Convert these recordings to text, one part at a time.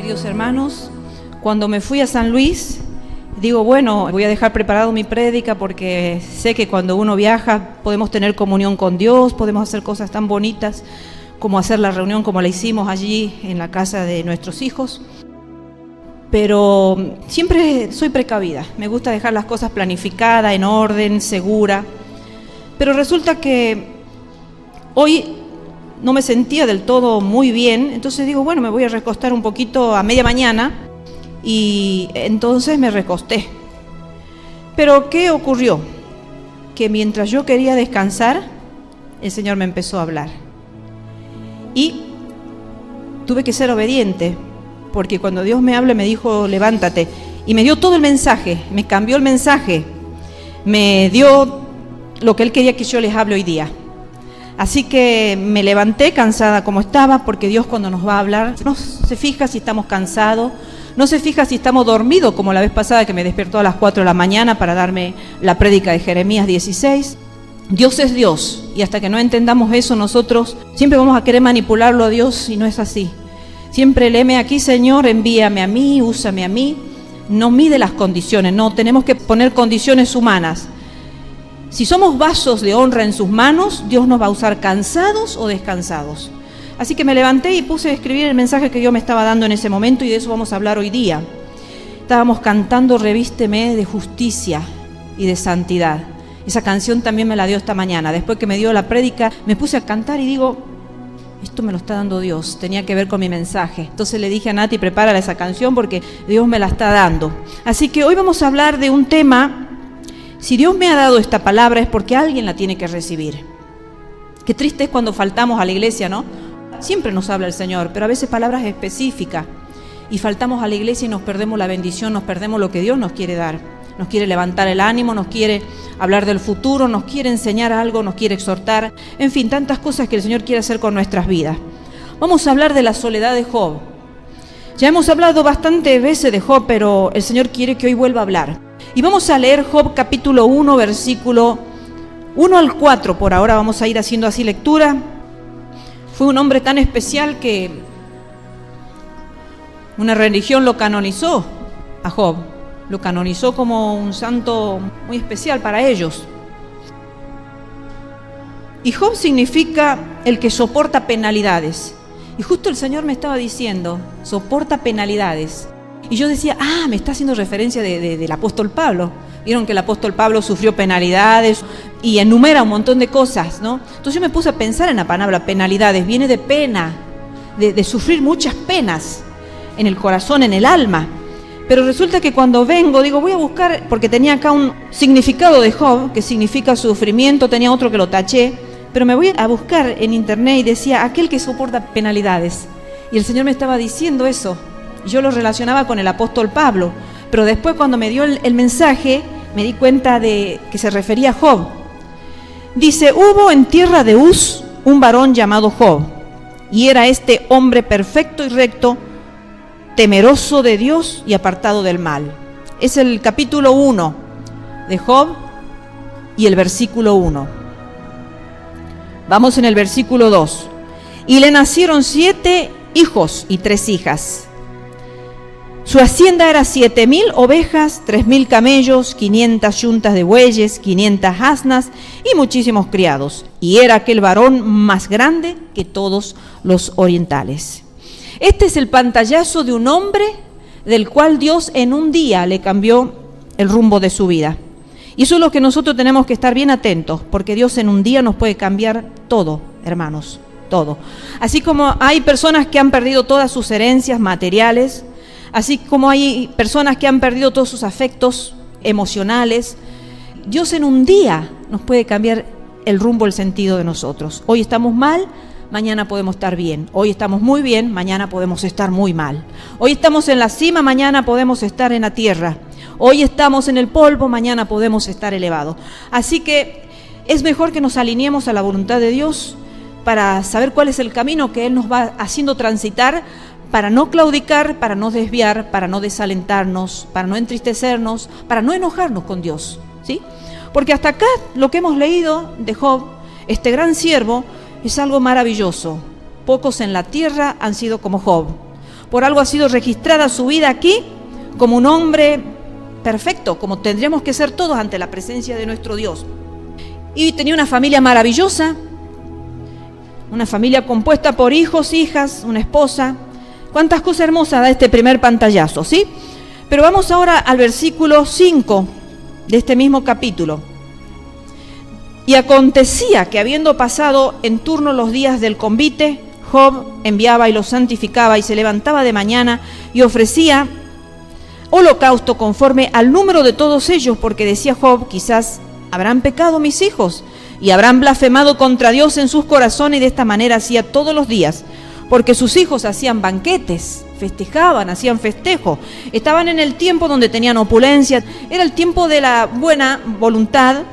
Queridos hermanos, cuando me fui a San Luis, digo, bueno, voy a dejar preparado mi prédica porque sé que cuando uno viaja podemos tener comunión con Dios, podemos hacer cosas tan bonitas como hacer la reunión como la hicimos allí en la casa de nuestros hijos. Pero siempre soy precavida, me gusta dejar las cosas planificadas, en orden, segura. Pero resulta que hoy no me sentía del todo muy bien, entonces digo, bueno, me voy a recostar un poquito a media mañana, y entonces me recosté. Pero ¿qué ocurrió? Que mientras yo quería descansar, el Señor me empezó a hablar. Y tuve que ser obediente, porque cuando Dios me habla me dijo, levántate, y me dio todo el mensaje, me cambió el mensaje, me dio lo que Él quería que yo les hable hoy día. Así que me levanté cansada como estaba, porque Dios cuando nos va a hablar no se fija si estamos cansados, no se fija si estamos dormidos, como la vez pasada que me despertó a las 4 de la mañana para darme la prédica de Jeremías 16. Dios es Dios, y hasta que no entendamos eso nosotros siempre vamos a querer manipularlo a Dios, y no es así. Siempre léeme aquí, Señor, envíame a mí, úsame a mí. No mide las condiciones, no tenemos que poner condiciones humanas. Si somos vasos de honra en sus manos, Dios nos va a usar cansados o descansados. Así que me levanté y puse a escribir el mensaje que Dios me estaba dando en ese momento, y de eso vamos a hablar hoy día. Estábamos cantando Revísteme de justicia y de santidad. Esa canción también me la dio esta mañana. Después que me dio la prédica, me puse a cantar y digo, esto me lo está dando Dios, tenía que ver con mi mensaje. Entonces le dije a Nati, prepárala esa canción porque Dios me la está dando. Así que hoy vamos a hablar de un tema. Si Dios me ha dado esta palabra es porque alguien la tiene que recibir. Qué triste es cuando faltamos a la iglesia, ¿no? Siempre nos habla el Señor, pero a veces palabras específicas. Y faltamos a la iglesia y nos perdemos la bendición, nos perdemos lo que Dios nos quiere dar. Nos quiere levantar el ánimo, nos quiere hablar del futuro, nos quiere enseñar algo, nos quiere exhortar. En fin, tantas cosas que el Señor quiere hacer con nuestras vidas. Vamos a hablar de la soledad de Job. Ya hemos hablado bastantes veces de Job, pero el Señor quiere que hoy vuelva a hablar. Y vamos a leer Job capítulo 1, versículo 1 al 4. Por ahora vamos a ir haciendo así lectura. Fue un hombre tan especial que una religión lo canonizó a Job. Lo canonizó como un santo muy especial para ellos. Y Job significa el que soporta penalidades. Y justo el Señor me estaba diciendo, soporta penalidades. Y yo decía, me está haciendo referencia del apóstol Pablo. Vieron que el apóstol Pablo sufrió penalidades y enumera un montón de cosas, ¿no? Entonces yo me puse a pensar en la palabra penalidades. Viene de pena, de sufrir muchas penas en el corazón, en el alma. Pero resulta que cuando vengo, digo, voy a buscar, porque tenía acá un significado de Job, que significa sufrimiento, tenía otro que lo taché, pero me voy a buscar en internet y decía, aquel que soporta penalidades. Y el Señor me estaba diciendo eso. Yo lo relacionaba con el apóstol Pablo, pero después cuando me dio el mensaje, me di cuenta de que se refería a Job. Dice, hubo en tierra de Uz un varón llamado Job, y era este hombre perfecto y recto, temeroso de Dios y apartado del mal. Es el capítulo 1 de Job y el versículo 1. Vamos en el versículo 2. Y le nacieron 7 hijos y 3 hijas. Su hacienda era 7,000 ovejas, 3,000 camellos, 500 yuntas de bueyes, 500 asnas y muchísimos criados. Y era aquel varón más grande que todos los orientales. Este es el pantallazo de un hombre del cual Dios en un día le cambió el rumbo de su vida. Y eso es lo que nosotros tenemos que estar bien atentos, porque Dios en un día nos puede cambiar todo, hermanos, todo. Así como hay personas que han perdido todas sus herencias materiales, así como hay personas que han perdido todos sus afectos emocionales, Dios en un día nos puede cambiar el rumbo, el sentido de nosotros. Hoy estamos mal, mañana podemos estar bien. Hoy estamos muy bien, mañana podemos estar muy mal. Hoy estamos en la cima, mañana podemos estar en la tierra. Hoy estamos en el polvo, mañana podemos estar elevados. Así que es mejor que nos alineemos a la voluntad de Dios para saber cuál es el camino que Él nos va haciendo transitar, para no claudicar, para no desviar, para no desalentarnos, para no entristecernos, para no enojarnos con Dios, ¿sí? Porque hasta acá lo que hemos leído de Job, este gran siervo, es algo maravilloso. Pocos en la tierra han sido como Job. Por algo ha sido registrada su vida aquí como un hombre perfecto, como tendríamos que ser todos ante la presencia de nuestro Dios. Y tenía una familia maravillosa, una familia compuesta por hijos, hijas, una esposa. Cuántas cosas hermosas da este primer pantallazo, ¿sí? Pero vamos ahora al versículo 5 de este mismo capítulo. Y acontecía que habiendo pasado en turno los días del convite, Job enviaba y los santificaba y se levantaba de mañana y ofrecía holocausto conforme al número de todos ellos, porque decía Job, quizás habrán pecado mis hijos y habrán blasfemado contra Dios en sus corazones, y de esta manera hacía todos los días, porque sus hijos hacían banquetes, festejaban, hacían festejo, estaban en el tiempo donde tenían opulencia, era el tiempo de la buena voluntad,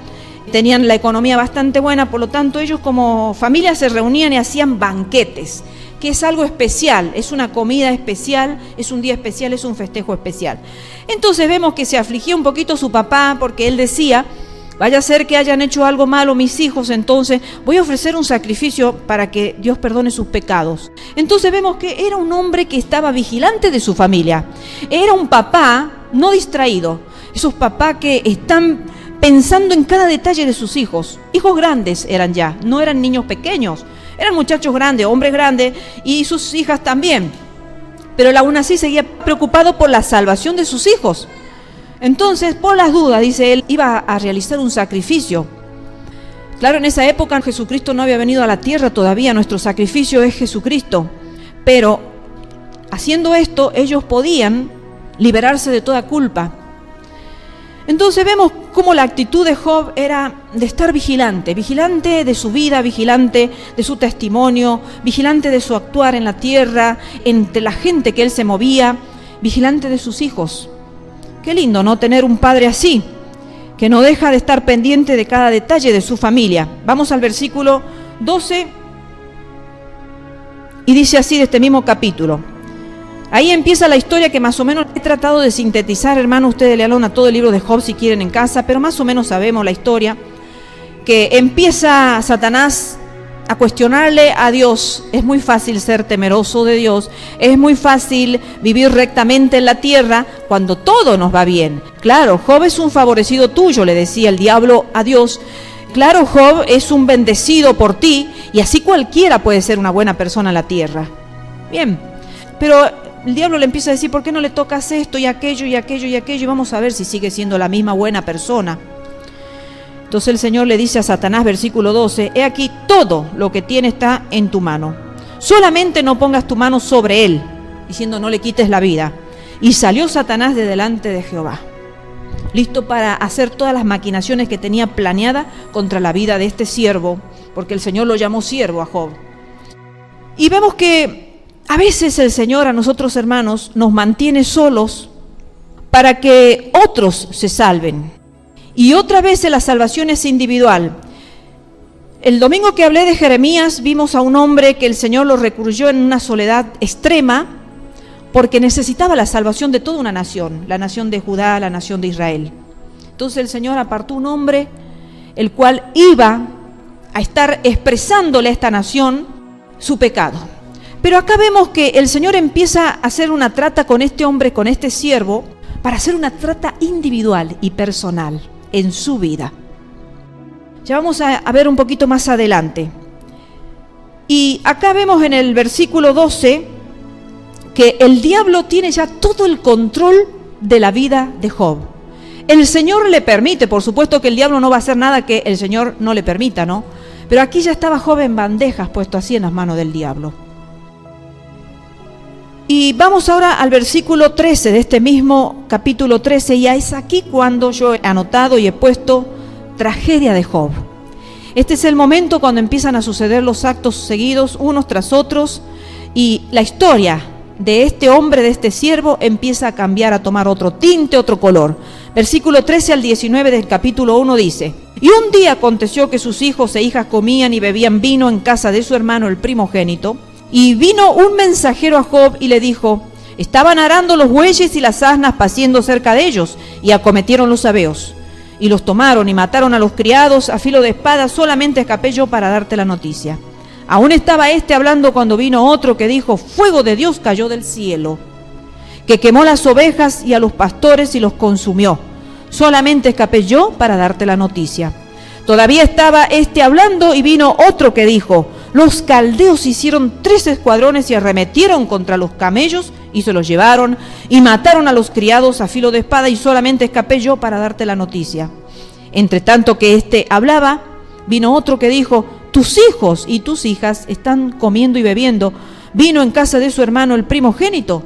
tenían la economía bastante buena, por lo tanto ellos como familia se reunían y hacían banquetes, que es algo especial, es una comida especial, es un día especial, es un festejo especial. Entonces vemos que se afligía un poquito su papá, porque él decía, vaya a ser que hayan hecho algo malo mis hijos, entonces voy a ofrecer un sacrificio para que Dios perdone sus pecados. Entonces vemos que era un hombre que estaba vigilante de su familia, era un papá no distraído, esos papás que están pensando en cada detalle de sus hijos. Hijos grandes eran ya, no eran niños pequeños, eran muchachos grandes, hombres grandes, y sus hijas también. Pero él aún así seguía preocupado por la salvación de sus hijos. Entonces, por las dudas, dice él, iba a realizar un sacrificio. Claro, en esa época Jesucristo no había venido a la tierra todavía, nuestro sacrificio es Jesucristo. Pero haciendo esto, ellos podían liberarse de toda culpa. Entonces vemos cómo la actitud de Job era de estar vigilante, vigilante de su vida, vigilante de su testimonio, vigilante de su actuar en la tierra, entre la gente que él se movía, vigilante de sus hijos. Qué lindo, ¿no? Tener un padre así, que no deja de estar pendiente de cada detalle de su familia. Vamos al versículo 12 y dice así de este mismo capítulo. Ahí empieza la historia que más o menos he tratado de sintetizar, hermano, ustedes lean a todo el libro de Job si quieren en casa, pero más o menos sabemos la historia, que empieza Satanás a cuestionarle a Dios. Es muy fácil ser temeroso de Dios, es muy fácil vivir rectamente en la tierra cuando todo nos va bien. Claro, Job es un favorecido tuyo, le decía el diablo a Dios. Claro, Job es un bendecido por ti, y así cualquiera puede ser una buena persona en la tierra. Bien, pero el diablo le empieza a decir, ¿por qué no le tocas esto y aquello y aquello y aquello? Y vamos a ver si sigue siendo la misma buena persona. Entonces el Señor le dice a Satanás, versículo 12, he aquí todo lo que tiene está en tu mano. Solamente no pongas tu mano sobre él, diciendo no le quites la vida. Y salió Satanás de delante de Jehová, listo para hacer todas las maquinaciones que tenía planeada contra la vida de este siervo, porque el Señor lo llamó siervo a Job. Y vemos que a veces el Señor a nosotros, hermanos, nos mantiene solos para que otros se salven. Y otra vez la salvación es individual. El domingo que hablé de Jeremías, vimos a un hombre que el Señor lo recluyó en una soledad extrema porque necesitaba la salvación de toda una nación, la nación de Judá, la nación de Israel. Entonces el Señor apartó un hombre, el cual iba a estar expresándole a esta nación su pecado. Pero acá vemos que el Señor empieza a hacer una trata con este hombre, con este siervo, para hacer una trata individual y personal en su vida. Ya vamos a ver un poquito más adelante. Y acá vemos en el versículo 12 que el diablo tiene ya todo el control de la vida de Job. El Señor le permite, por supuesto que el diablo no va a hacer nada que el Señor no le permita, ¿no? Pero aquí ya estaba Job en bandejas, puesto así en las manos del diablo. Y vamos ahora al versículo 13 de este mismo capítulo 13, y es aquí cuando yo he anotado y he puesto tragedia de Job. Este es el momento cuando empiezan a suceder los actos seguidos unos tras otros, y la historia de este hombre, de este siervo, empieza a cambiar, a tomar otro tinte, otro color. Versículo 13 al 19 del capítulo 1 dice: y un día aconteció que sus hijos e hijas comían y bebían vino en casa de su hermano el primogénito. Y vino un mensajero a Job y le dijo: estaban arando los bueyes y las asnas paciendo cerca de ellos, y acometieron los sabeos. Y los tomaron y mataron a los criados a filo de espada, solamente escapé yo para darte la noticia. Aún estaba éste hablando cuando vino otro que dijo: fuego de Dios cayó del cielo, que quemó las ovejas y a los pastores y los consumió. Solamente escapé yo para darte la noticia. Todavía estaba éste hablando y vino otro que dijo: los caldeos hicieron 3 escuadrones y arremetieron contra los camellos y se los llevaron y mataron a los criados a filo de espada, y solamente escapé yo para darte la noticia. Entre tanto que éste hablaba, vino otro que dijo: tus hijos y tus hijas están comiendo y bebiendo vino en casa de su hermano el primogénito.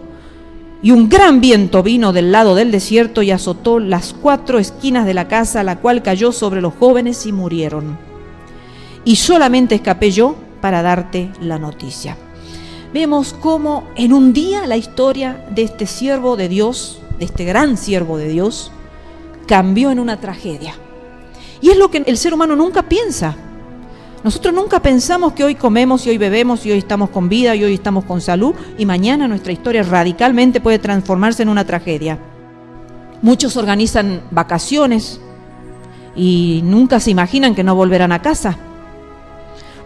Y un gran viento vino del lado del desierto y azotó las 4 esquinas de la casa, la cual cayó sobre los jóvenes y murieron. Y solamente escapé yo para darte la noticia. Vemos cómo en un día la historia de este siervo de Dios, de este gran siervo de Dios, cambió en una tragedia. Y es lo que el ser humano nunca piensa. Nosotros nunca pensamos que hoy comemos y hoy bebemos y hoy estamos con vida y hoy estamos con salud, y mañana nuestra historia radicalmente puede transformarse en una tragedia. Muchos organizan vacaciones y nunca se imaginan que no volverán a casa.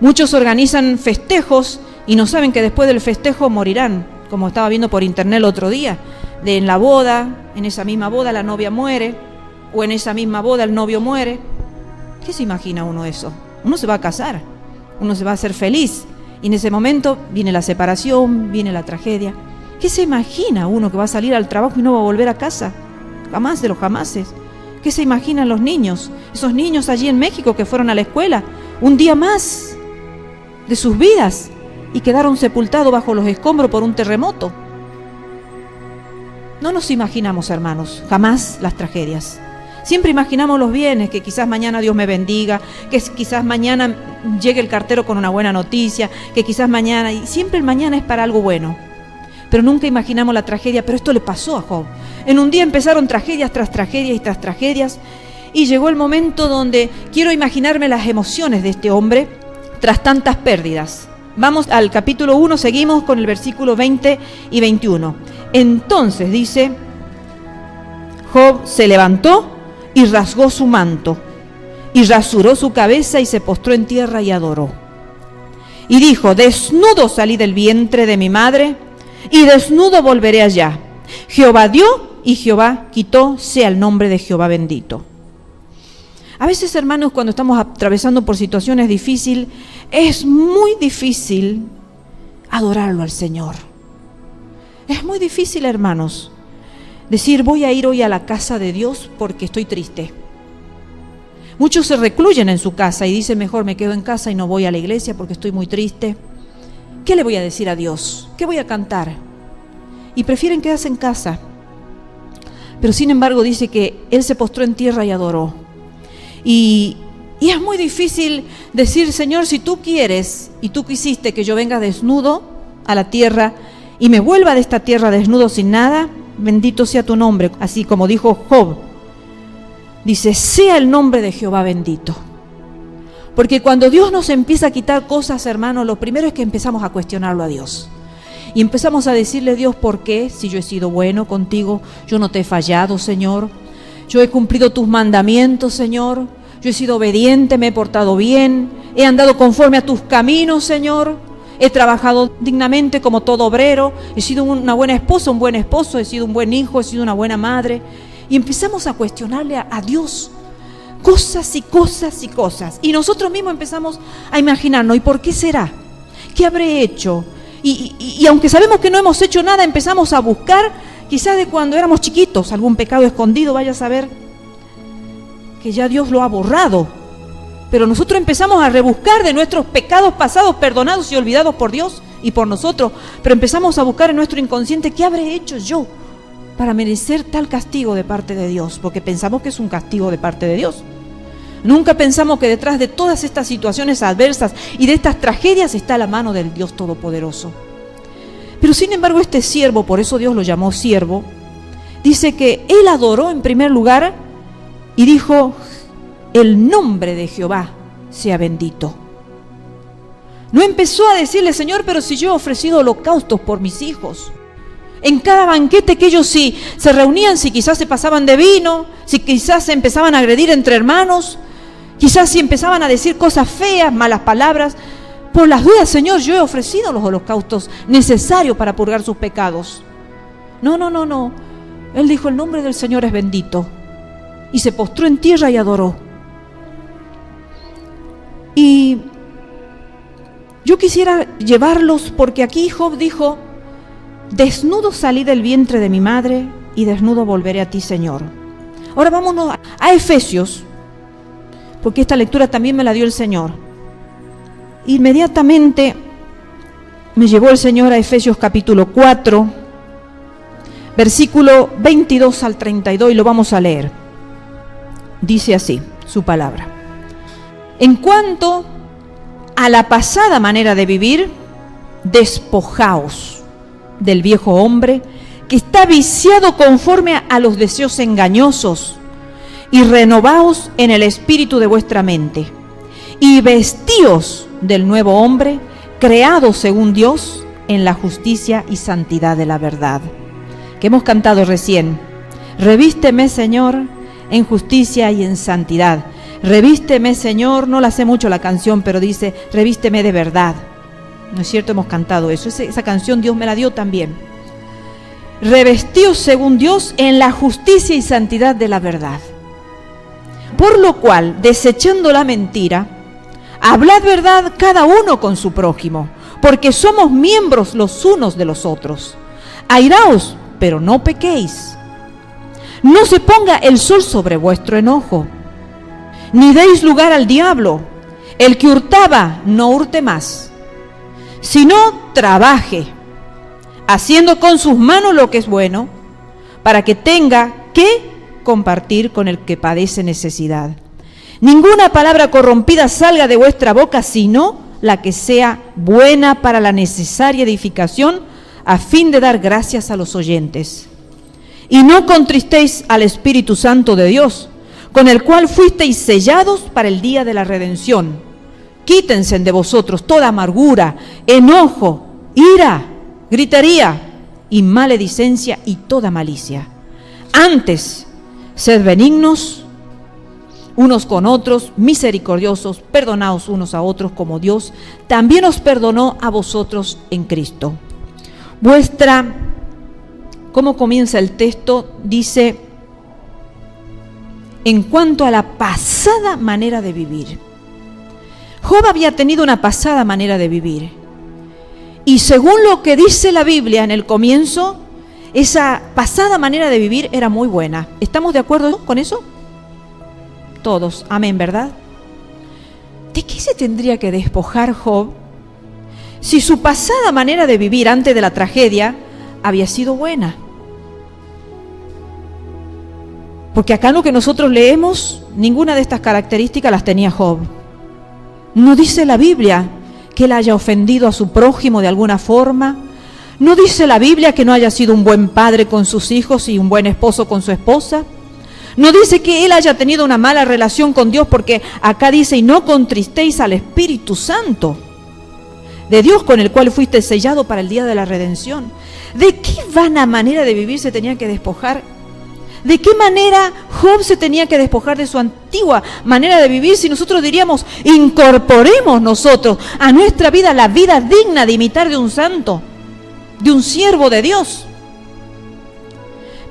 Muchos organizan festejos y no saben que después del festejo morirán, como estaba viendo por internet el otro día, en la boda, en esa misma boda la novia muere, o en esa misma boda el novio muere. ¿Qué se imagina uno eso? Uno se va a casar, uno se va a hacer feliz, y en ese momento viene la separación, viene la tragedia. ¿Qué se imagina uno que va a salir al trabajo y no va a volver a casa? Jamás de los jamases. ¿Qué se imaginan los niños? Esos niños allí en México que fueron a la escuela, un día más de sus vidas, y quedaron sepultados bajo los escombros por un terremoto. No nos imaginamos, hermanos, jamás las tragedias. Siempre imaginamos los bienes, que quizás mañana Dios me bendiga, que quizás mañana llegue el cartero con una buena noticia, que quizás mañana, y siempre el mañana es para algo bueno. Pero nunca imaginamos la tragedia. Pero esto le pasó a Job. En un día empezaron tragedias tras tragedias y tras tragedias, y llegó el momento donde quiero imaginarme las emociones de este hombre tras tantas pérdidas. Vamos al capítulo 1, seguimos con el versículo 20 y 21. Entonces dice: Job se levantó y rasgó su manto, y rasuró su cabeza, y se postró en tierra y adoró. Y dijo: desnudo salí del vientre de mi madre, y desnudo volveré allá. Jehová dio, y Jehová quitó, sea el nombre de Jehová bendito. A veces, hermanos, cuando estamos atravesando por situaciones difíciles, es muy difícil adorarlo al Señor. Es muy difícil, hermanos, decir: voy a ir hoy a la casa de Dios porque estoy triste. Muchos se recluyen en su casa y dicen: mejor me quedo en casa y no voy a la iglesia porque estoy muy triste. ¿Qué le voy a decir a Dios? ¿Qué voy a cantar? Y prefieren quedarse en casa. Pero sin embargo dice que él se postró en tierra y adoró. Y es muy difícil decir: Señor, si tú quieres y tú quisiste que yo venga desnudo a la tierra y me vuelva de esta tierra desnudo sin nada, bendito sea tu nombre. Así como dijo Job, dice: sea el nombre de Jehová bendito. Porque cuando Dios nos empieza a quitar cosas, hermanos, lo primero es que empezamos a cuestionarlo a Dios. Y empezamos a decirle: Dios, ¿por qué? Si yo he sido bueno contigo, yo no te he fallado, Señor. Yo he cumplido tus mandamientos, Señor. Yo he sido obediente, me he portado bien. He andado conforme a tus caminos, Señor. He trabajado dignamente como todo obrero. He sido una buena esposa, un buen esposo. He sido un buen hijo, he sido una buena madre. Y empezamos a cuestionarle a Dios cosas y cosas y cosas. Y nosotros mismos empezamos a imaginarnos: ¿y por qué será? ¿Qué habré hecho? Y aunque sabemos que no hemos hecho nada, empezamos a buscar, quizás de cuando éramos chiquitos, algún pecado escondido, vaya a saber que ya Dios lo ha borrado. Pero nosotros empezamos a rebuscar de nuestros pecados pasados, perdonados y olvidados por Dios y por nosotros. Pero empezamos a buscar en nuestro inconsciente: ¿qué habré hecho yo para merecer tal castigo de parte de Dios? Porque pensamos que es un castigo de parte de Dios. Nunca pensamos que detrás de todas estas situaciones adversas y de estas tragedias está la mano del Dios Todopoderoso. Pero sin embargo este siervo, por eso Dios lo llamó siervo, dice que él adoró en primer lugar y dijo: el nombre de Jehová sea bendito. No empezó a decirle: Señor, pero si yo he ofrecido holocaustos por mis hijos. En cada banquete que ellos sí se reunían, si quizás se pasaban de vino, si quizás se empezaban a agredir entre hermanos, quizás si empezaban a decir cosas feas, malas palabras, Por las dudas, Señor, yo he ofrecido los holocaustos necesarios para purgar sus pecados. No. Él dijo, el nombre del Señor es bendito. Y se postró en tierra y adoró. Y yo quisiera llevarlos, porque aquí Job dijo, desnudo salí del vientre de mi madre y desnudo volveré a ti, Señor. Ahora vámonos a Efesios, porque esta lectura también me la dio el Señor. Inmediatamente me llevó el Señor a Efesios capítulo 4, versículo 22 al 32, y lo vamos a leer. Dice así su palabra. En cuanto a la pasada manera de vivir, despojaos del viejo hombre que está viciado conforme a los deseos engañosos, y renovaos en el espíritu de vuestra mente, y vestíos del nuevo hombre, creado según Dios en la justicia y santidad de la verdad. Que hemos cantado recién. Revísteme, Señor, en justicia y en santidad. Revísteme, Señor, no la sé mucho la canción, pero dice, revísteme de verdad. ¿No es cierto? Hemos cantado eso. Esa canción Dios me la dio también. Revestíos según Dios en la justicia y santidad de la verdad. Por lo cual, desechando la mentira, hablad verdad cada uno con su prójimo, porque somos miembros los unos de los otros. Airaos, pero no pequéis. No se ponga el sol sobre vuestro enojo, ni deis lugar al diablo. El que hurtaba, no hurte más, sino trabaje, haciendo con sus manos lo que es bueno, para que tenga que compartir con el que padece necesidad. Ninguna palabra corrompida salga de vuestra boca, sino la que sea buena para la necesaria edificación, a fin de dar gracias a los oyentes. Y no contristéis al Espíritu Santo de Dios, con el cual fuisteis sellados para el día de la redención. Quítense de vosotros toda amargura, enojo, ira, gritería y maledicencia y toda malicia. Antes, sed benignos unos con otros, misericordiosos, perdonaos unos a otros como Dios también os perdonó a vosotros en Cristo. ¿Cómo comienza el texto? Dice, en cuanto a la pasada manera de vivir. Job había tenido una pasada manera de vivir. Y según lo que dice la Biblia en el comienzo, esa pasada manera de vivir era muy buena. ¿Estamos de acuerdo con eso? Todos, amén, ¿verdad? ¿De qué se tendría que despojar Job si su pasada manera de vivir antes de la tragedia había sido buena? Porque acá en lo que nosotros leemos, ninguna de estas características las tenía Job. No dice la Biblia que él haya ofendido a su prójimo de alguna forma. No dice la Biblia que no haya sido un buen padre con sus hijos y un buen esposo con su esposa. No dice que él haya tenido una mala relación con Dios, porque acá dice, y no contristéis al Espíritu Santo de Dios, con el cual fuiste sellado para el día de la redención. ¿De qué vana manera de vivir se tenía que despojar? ¿De qué manera Job se tenía que despojar de su antigua manera de vivir? Si nosotros diríamos, incorporemos nosotros a nuestra vida la vida digna de imitar de un santo, de un siervo de Dios.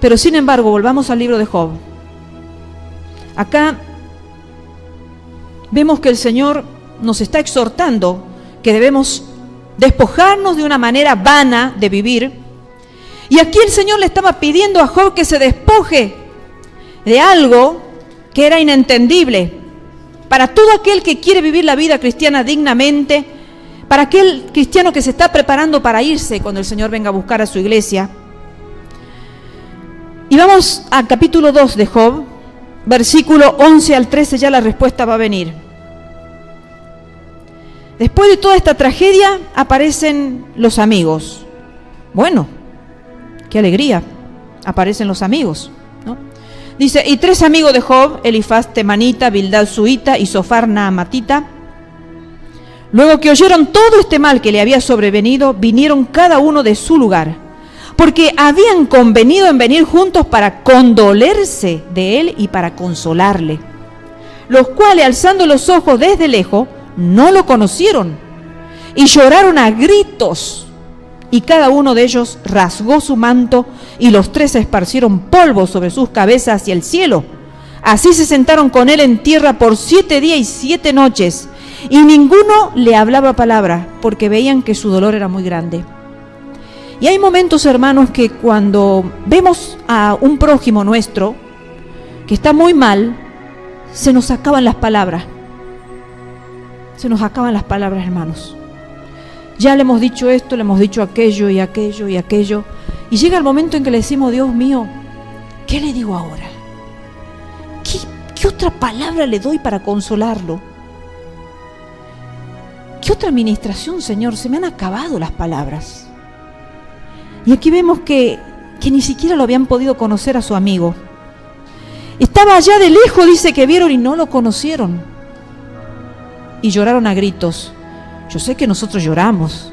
Pero sin embargo, volvamos al libro de Job. Acá vemos que el Señor nos está exhortando que debemos despojarnos de una manera vana de vivir. Y aquí el Señor le estaba pidiendo a Job que se despoje de algo que era inentendible para todo aquel que quiere vivir la vida cristiana dignamente, para aquel cristiano que se está preparando para irse cuando el Señor venga a buscar a su iglesia. Y vamos al capítulo 2 de Job, versículo 11 al 13, ya la respuesta va a venir. Después de toda esta tragedia aparecen los amigos. Bueno, qué alegría, aparecen los amigos, ¿no? Dice, y 3 amigos de Job, Elifaz temanita, Bildad suita y Sofar naamatita, luego que oyeron todo este mal que le había sobrevenido, vinieron cada uno de su lugar, porque habían convenido en venir juntos para condolerse de él y para consolarle, los cuales, alzando los ojos desde lejos, no lo conocieron, y lloraron a gritos. Y cada uno de ellos rasgó su manto, y los tres esparcieron polvo sobre sus cabezas hacia el cielo. Así se sentaron con él en tierra por 7 días y 7 noches, y ninguno le hablaba palabra, porque veían que su dolor era muy grande. Y hay momentos, hermanos, que cuando vemos a un prójimo nuestro que está muy mal, se nos acaban las palabras. Se nos acaban las palabras, hermanos. Ya le hemos dicho esto, le hemos dicho aquello y aquello y aquello. Y llega el momento en que le decimos, Dios mío, ¿qué le digo ahora? ¿Qué otra palabra le doy para consolarlo? ¿Qué otra administración, Señor? Se me han acabado las palabras. Y aquí vemos que ni siquiera lo habían podido conocer a su amigo. Estaba allá de lejos, dice que vieron y no lo conocieron. Y lloraron a gritos. Yo sé que nosotros lloramos,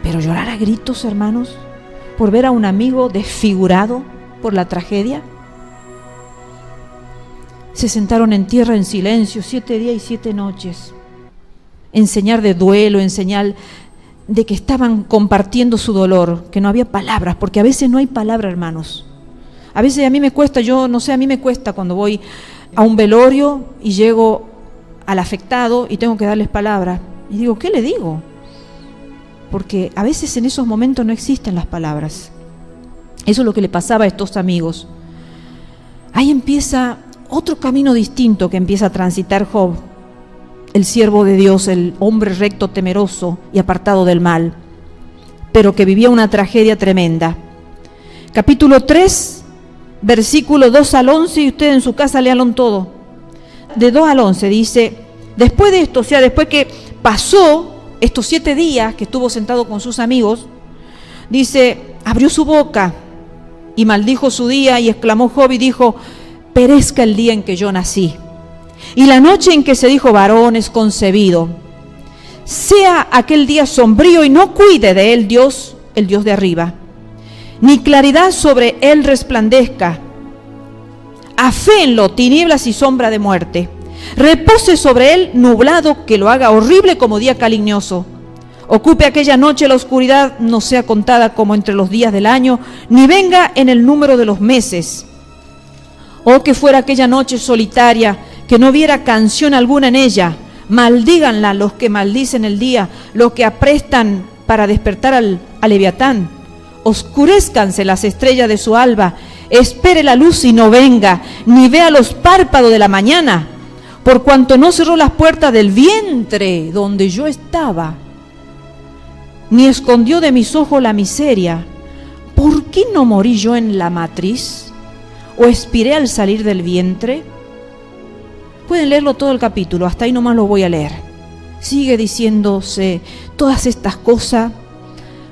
pero llorar a gritos, hermanos, por ver a un amigo desfigurado por la tragedia. Se sentaron en tierra en silencio 7 días y 7 noches, en señal de duelo, en señal de que estaban compartiendo su dolor, que no había palabras, porque a veces no hay palabra, hermanos. A veces a mí me cuesta, yo no sé, a mí me cuesta cuando voy a un velorio y llego al afectado y tengo que darles palabras. Y digo, ¿qué le digo? Porque a veces en esos momentos no existen las palabras. Eso es lo que le pasaba a estos amigos. Ahí empieza otro camino distinto que empieza a transitar Job, el siervo de Dios, el hombre recto, temeroso y apartado del mal, pero que vivía una tragedia tremenda. Capítulo 3, versículo 2 al 11, y ustedes en su casa léanlo todo. De 2 al 11 dice, después de esto, o sea, después que pasó estos 7 días que estuvo sentado con sus amigos, dice, abrió su boca y maldijo su día y exclamó Job y dijo, perezca el día en que yo nací y la noche en que se dijo varón es concebido. Sea aquel día sombrío y no cuide de él Dios, el Dios de arriba, ni claridad sobre él resplandezca. Aféenlo tinieblas y sombra de muerte. Repose sobre él nublado, que lo haga horrible como día calignoso. Ocupe aquella noche la oscuridad, no sea contada como entre los días del año, ni venga en el número de los meses. Oh, que fuera aquella noche solitaria, que no hubiera canción alguna en ella. Maldíganla los que maldicen el día, los que aprestan para despertar al leviatán. Oscurézcanse las estrellas de su alba, espere la luz y no venga, ni vea los párpados de la mañana. Por cuanto no cerró las puertas del vientre donde yo estaba, ni escondió de mis ojos la miseria, ¿por qué no morí yo en la matriz? ¿O expiré al salir del vientre? Pueden leerlo todo el capítulo, hasta ahí nomás lo voy a leer. Sigue diciéndose todas estas cosas.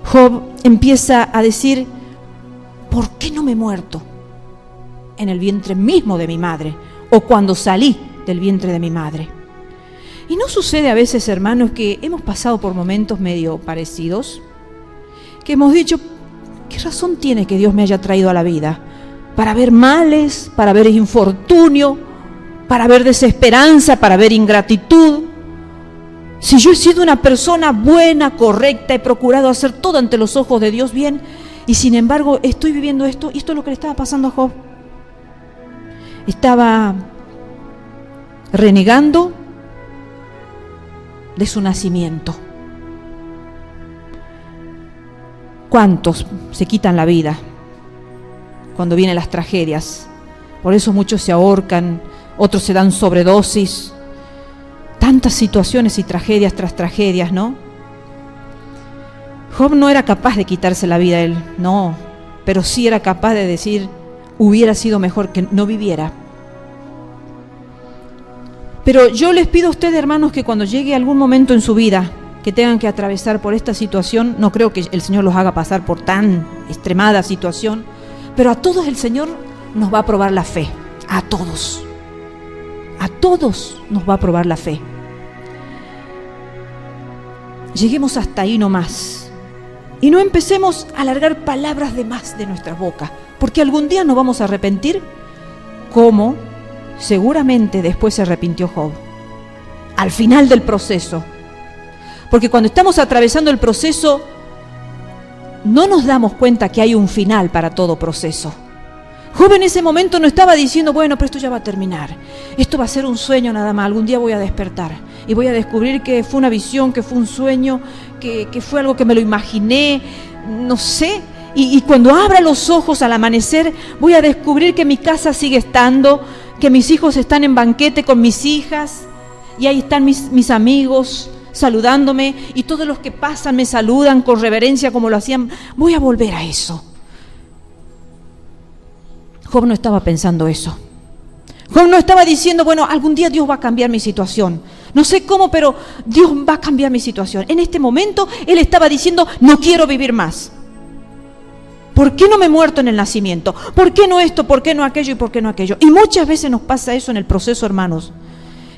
Job empieza a decir, ¿por qué no me he muerto en el vientre mismo de mi madre? O cuando salí del vientre de mi madre. Y no sucede a veces, hermanos, que hemos pasado por momentos medio parecidos, que hemos dicho, ¿qué razón tiene que Dios me haya traído a la vida? Para ver males, para ver infortunio, para ver desesperanza, para ver ingratitud. Si yo he sido una persona buena, correcta, he procurado hacer todo ante los ojos de Dios bien, y sin embargo estoy viviendo esto, y esto es lo que le estaba pasando a Job. Estaba renegando de su nacimiento. ¿Cuántos se quitan la vida cuando vienen las tragedias? Por eso muchos se ahorcan, otros se dan sobredosis. Tantas situaciones y tragedias tras tragedias, ¿no? Job no era capaz de quitarse la vida él, no, pero sí era capaz de decir, hubiera sido mejor que no viviera. Pero yo les pido a ustedes, hermanos, que cuando llegue algún momento en su vida que tengan que atravesar por esta situación, no creo que el Señor los haga pasar por tan extremada situación, pero a todos el Señor nos va a probar la fe, a todos nos va a probar la fe. Lleguemos hasta ahí nomás y no empecemos a alargar palabras de más de nuestra boca, porque algún día nos vamos a arrepentir, como seguramente después se arrepintió Job, al final del proceso. Porque cuando estamos atravesando el proceso, no nos damos cuenta que hay un final para todo proceso. Job en ese momento no estaba diciendo, bueno, pero esto ya va a terminar. Esto va a ser un sueño nada más. Algún día voy a despertar y voy a descubrir que fue una visión, que fue un sueño, que fue algo que me lo imaginé, no sé. Y cuando abra los ojos al amanecer, voy a descubrir que mi casa sigue estando, que mis hijos están en banquete con mis hijas, y ahí están mis amigos saludándome, y todos los que pasan me saludan con reverencia como lo hacían. Voy a volver a eso. Job no estaba pensando eso. Job no estaba diciendo, bueno, algún día Dios va a cambiar mi situación. No sé cómo, pero Dios va a cambiar mi situación. En este momento, él estaba diciendo, no quiero vivir más. ¿Por qué no me he muerto en el nacimiento? ¿Por qué no esto? ¿Por qué no aquello? ¿Y por qué no aquello? Y muchas veces nos pasa eso en el proceso, hermanos,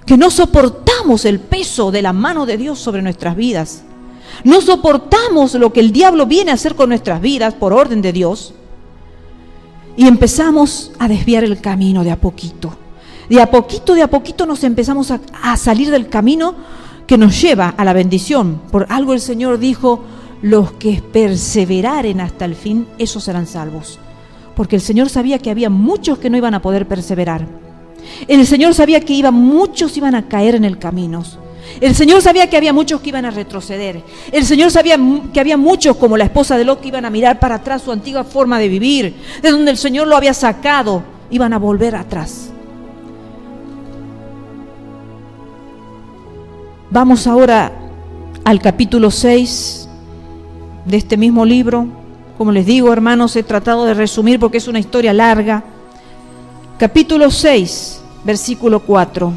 que no soportamos el peso de la mano de Dios sobre nuestras vidas. No soportamos lo que el diablo viene a hacer con nuestras vidas por orden de Dios. Y empezamos a desviar el camino de a poquito. De a poquito nos empezamos a salir del camino que nos lleva a la bendición. Por algo el Señor dijo, los que perseveraren hasta el fin, esos serán salvos. Porque el Señor sabía que había muchos que no iban a poder perseverar. El Señor sabía que muchos iban a caer en el camino. El Señor sabía que había muchos que iban a retroceder. El Señor sabía que había muchos, como la esposa de Lot, que iban a mirar para atrás su antigua forma de vivir, de donde el Señor lo había sacado, iban a volver atrás. Vamos ahora al capítulo 6 de este mismo libro. Como les digo, hermanos, he tratado de resumir porque es una historia larga. Capítulo 6, versículo 4.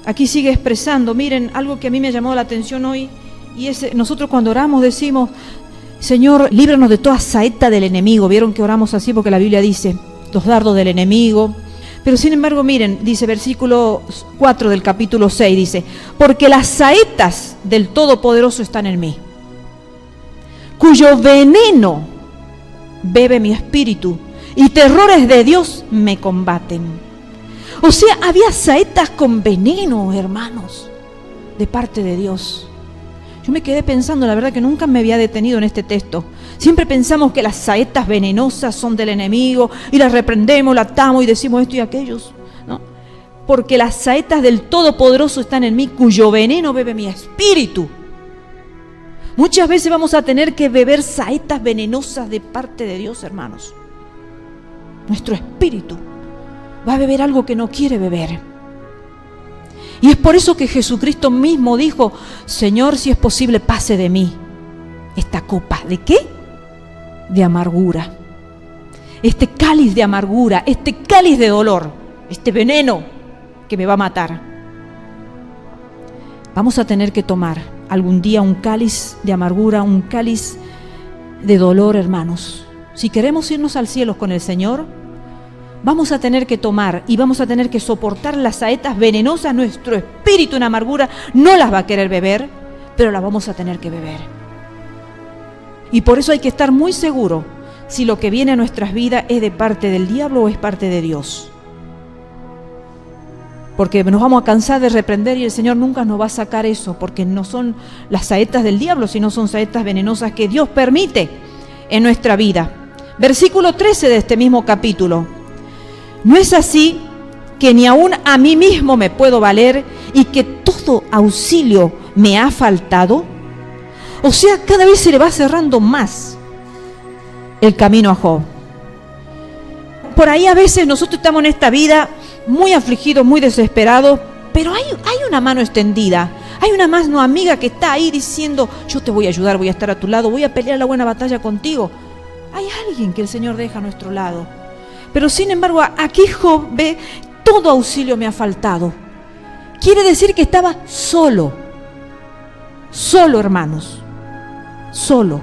Aquí sigue expresando, miren, algo que a mí me ha llamado la atención hoy, y es, nosotros cuando oramos decimos, Señor, líbranos de toda saeta del enemigo. Vieron que oramos así porque la Biblia dice, los dardos del enemigo. Pero sin embargo, miren, dice versículo 4 del capítulo 6, dice, porque las saetas del Todopoderoso están en mí, cuyo veneno bebe mi espíritu, y terrores de Dios me combaten. O sea, había saetas con veneno, hermanos, de parte de Dios. Yo me quedé pensando, la verdad que nunca me había detenido en este texto. Siempre pensamos que las saetas venenosas son del enemigo y las reprendemos, las atamos y decimos esto y aquello, ¿no? Porque las saetas del Todopoderoso están en mí, cuyo veneno bebe mi espíritu. Muchas veces vamos a tener que beber saetas venenosas de parte de Dios, hermanos. Nuestro espíritu va a beber algo que no quiere beber. Y es por eso que Jesucristo mismo dijo, Señor, si es posible, pase de mí esta copa. ¿De qué? De amargura. Este cáliz de amargura, este cáliz de dolor, este veneno que me va a matar. Vamos a tener que tomar algún día un cáliz de amargura, un cáliz de dolor, hermanos. Si queremos irnos al cielo con el Señor, vamos a tener que tomar y vamos a tener que soportar las saetas venenosas. Nuestro espíritu en amargura no las va a querer beber, pero las vamos a tener que beber. Y por eso hay que estar muy seguro si lo que viene a nuestras vidas es de parte del diablo o es parte de Dios. Porque nos vamos a cansar de reprender y el Señor nunca nos va a sacar eso, porque no son las saetas del diablo, sino son saetas venenosas que Dios permite en nuestra vida. Versículo 13 de este mismo capítulo. ¿No es así que ni aún a mí mismo me puedo valer y que todo auxilio me ha faltado? O sea, cada vez se le va cerrando más el camino a Job. Por ahí a veces nosotros estamos en esta vida muy afligidos, muy desesperados, pero hay una mano extendida, hay una mano amiga que está ahí diciendo, yo te voy a ayudar, voy a estar a tu lado, voy a pelear la buena batalla contigo. Hay alguien que el Señor deja a nuestro lado. Pero sin embargo, aquí Job ve, todo auxilio me ha faltado. Quiere decir que estaba solo, hermanos, solo.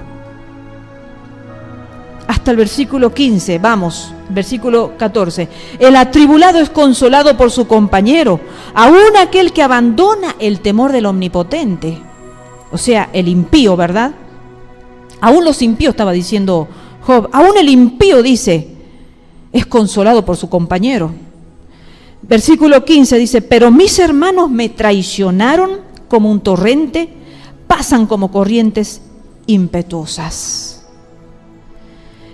Hasta el versículo 15, vamos, versículo 14. El atribulado es consolado por su compañero, aún aquel que abandona el temor del Omnipotente. O sea, el impío, ¿verdad? Aún los impíos, estaba diciendo Job, aún el impío dice, es consolado por su compañero. Versículo 15 dice, pero mis hermanos me traicionaron como un torrente, pasan como corrientes impetuosas.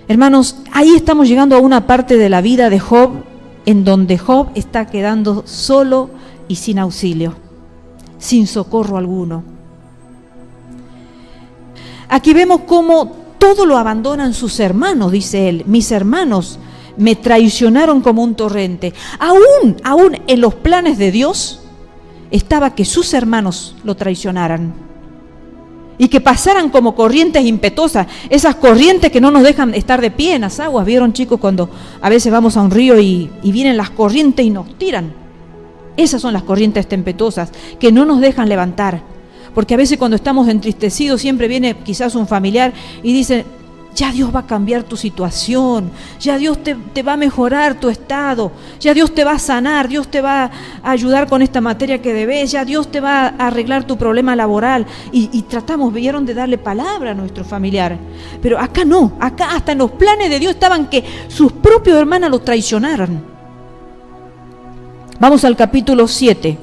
Hermanos, ahí estamos llegando a una parte de la vida de Job en donde Job está quedando solo y sin auxilio, sin socorro alguno. Aquí vemos cómo todo lo abandonan sus hermanos, dice él. Mis hermanos me traicionaron como un torrente. Aún en los planes de Dios estaba que sus hermanos lo traicionaran y que pasaran como corrientes impetuosas, esas corrientes que no nos dejan estar de pie en las aguas. ¿Vieron, chicos, cuando a veces vamos a un río y vienen las corrientes y nos tiran? Esas son las corrientes tempestuosas que no nos dejan levantar. Porque a veces cuando estamos entristecidos siempre viene quizás un familiar y dice: ya Dios va a cambiar tu situación, ya Dios te va a mejorar tu estado, ya Dios te va a sanar, Dios te va a ayudar con esta materia que debes, ya Dios te va a arreglar tu problema laboral. Y vieron de darle palabra a nuestro familiar. Pero acá no, acá hasta en los planes de Dios estaban que sus propios hermanos los traicionaran. Vamos al capítulo 7.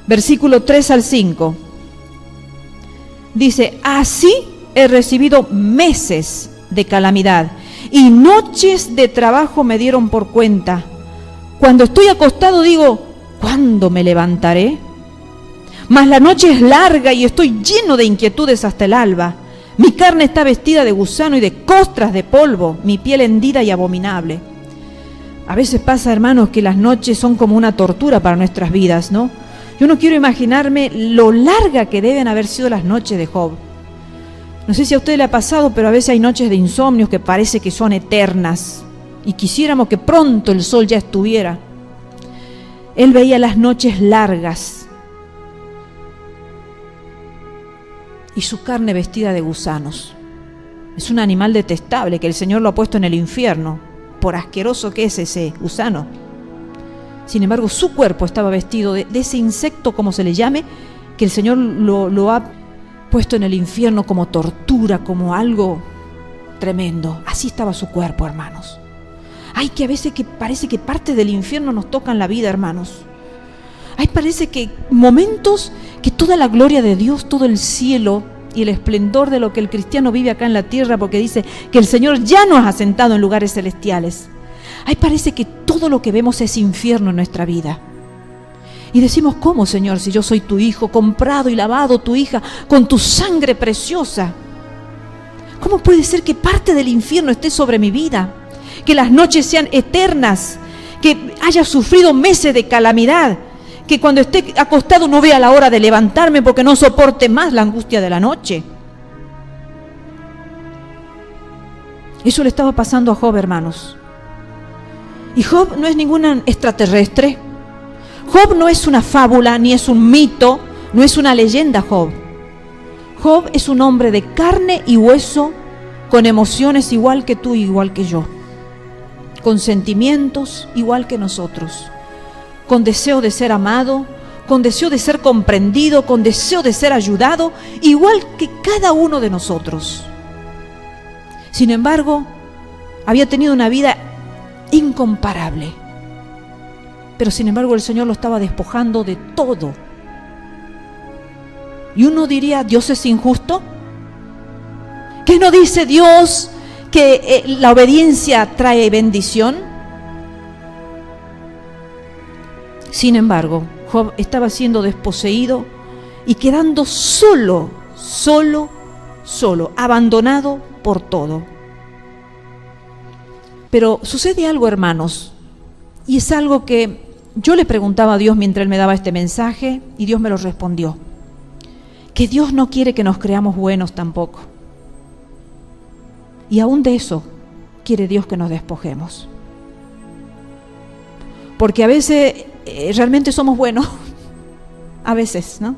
Versículo 3 al 5. Dice: así he recibido meses de calamidad y noches de trabajo me dieron por cuenta. Cuando estoy acostado digo: ¿cuándo me levantaré? Mas la noche es larga y estoy lleno de inquietudes hasta el alba. Mi carne está vestida de gusano y de costras de polvo, mi piel hendida y abominable. A veces pasa, hermanos, que las noches son como una tortura para nuestras vidas, ¿no? Yo no quiero imaginarme lo larga que deben haber sido las noches de Job. No sé si a usted le ha pasado, pero a veces hay noches de insomnios que parece que son eternas y quisiéramos que pronto el sol ya estuviera. Él veía las noches largas y su carne vestida de gusanos. Es un animal detestable que el Señor lo ha puesto en el infierno, por asqueroso que es ese gusano. Sin embargo, su cuerpo estaba vestido de ese insecto, como se le llame, que el Señor lo ha puesto en el infierno como tortura, como algo tremendo. Así estaba su cuerpo, hermanos. Ay, que a veces que parece que parte del infierno nos tocan la vida, hermanos. Ay, parece que momentos que toda la gloria de Dios, todo el cielo y el esplendor de lo que el cristiano vive acá en la tierra, porque dice que el Señor ya nos ha sentado en lugares celestiales. Ay, parece que todo lo que vemos es infierno en nuestra vida. Y decimos: ¿cómo, Señor, si yo soy tu hijo, comprado y lavado, tu hija, con tu sangre preciosa? ¿Cómo puede ser que parte del infierno esté sobre mi vida? Que las noches sean eternas, que haya sufrido meses de calamidad, que cuando esté acostado no vea la hora de levantarme porque no soporte más la angustia de la noche. Eso le estaba pasando a Job, hermanos. Y Job no es ningún extraterrestre. Job no es una fábula, ni es un mito, no es una leyenda Job. Job es un hombre de carne y hueso, con emociones igual que tú, igual que yo, con sentimientos igual que nosotros, con deseo de ser amado, con deseo de ser comprendido, con deseo de ser ayudado, igual que cada uno de nosotros. Sin embargo, había tenido una vida incomparable, pero sin embargo el Señor lo estaba despojando de todo. Y uno diría: ¿Dios es injusto? ¿Qué no dice Dios que la obediencia trae bendición? Sin embargo, Job estaba siendo desposeído y quedando solo, abandonado por todo. Pero sucede algo, hermanos, y es algo que yo le preguntaba a Dios mientras Él me daba este mensaje, y Dios me lo respondió: que Dios no quiere que nos creamos buenos tampoco. Y aún de eso quiere Dios que nos despojemos. Porque a veces realmente somos buenos, a veces, ¿no?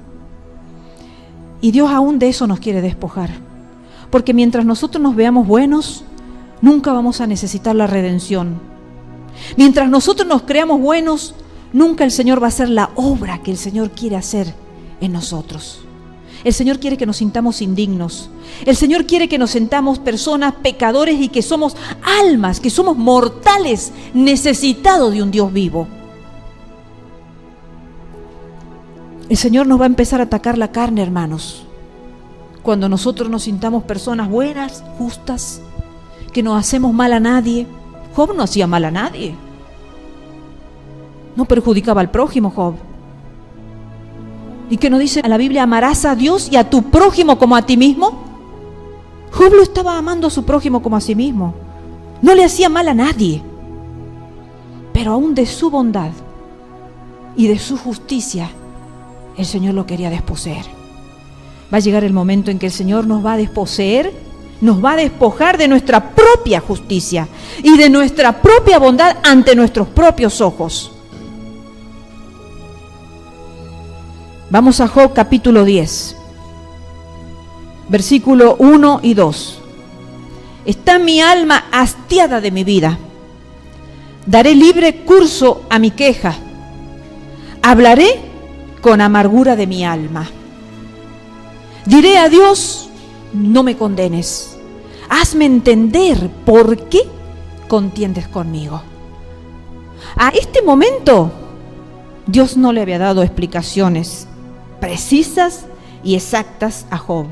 Y Dios aún de eso nos quiere despojar. Porque mientras nosotros nos veamos buenos, nunca vamos a necesitar la redención. Mientras nosotros nos creamos buenos, nunca el Señor va a hacer la obra que el Señor quiere hacer en nosotros. El Señor quiere que nos sintamos indignos. El Señor quiere que nos sintamos personas pecadores y que somos almas, que somos mortales necesitados de un Dios vivo. El Señor nos va a empezar a atacar la carne, hermanos. Cuando nosotros nos sintamos personas buenas, justas, que no hacemos mal a nadie. Job no hacía mal a nadie. No perjudicaba al prójimo, Job. ¿Y qué nos dice la Biblia? Amarás a Dios y a tu prójimo como a ti mismo. Job lo estaba amando a su prójimo como a sí mismo. No le hacía mal a nadie. Pero aún de su bondad y de su justicia, el Señor lo quería desposeer. Va a llegar el momento en que el Señor nos va a desposeer, nos va a despojar de nuestra propia justicia y de nuestra propia bondad ante nuestros propios ojos. Vamos a Job capítulo 10, versículo 1 y 2. Está mi alma hastiada de mi vida. Daré libre curso a mi queja. Hablaré con amargura de mi alma. Diré a Dios, no me condenes. Hazme entender por qué contiendes conmigo. A este momento, Dios no le había dado explicaciones precisas y exactas a Job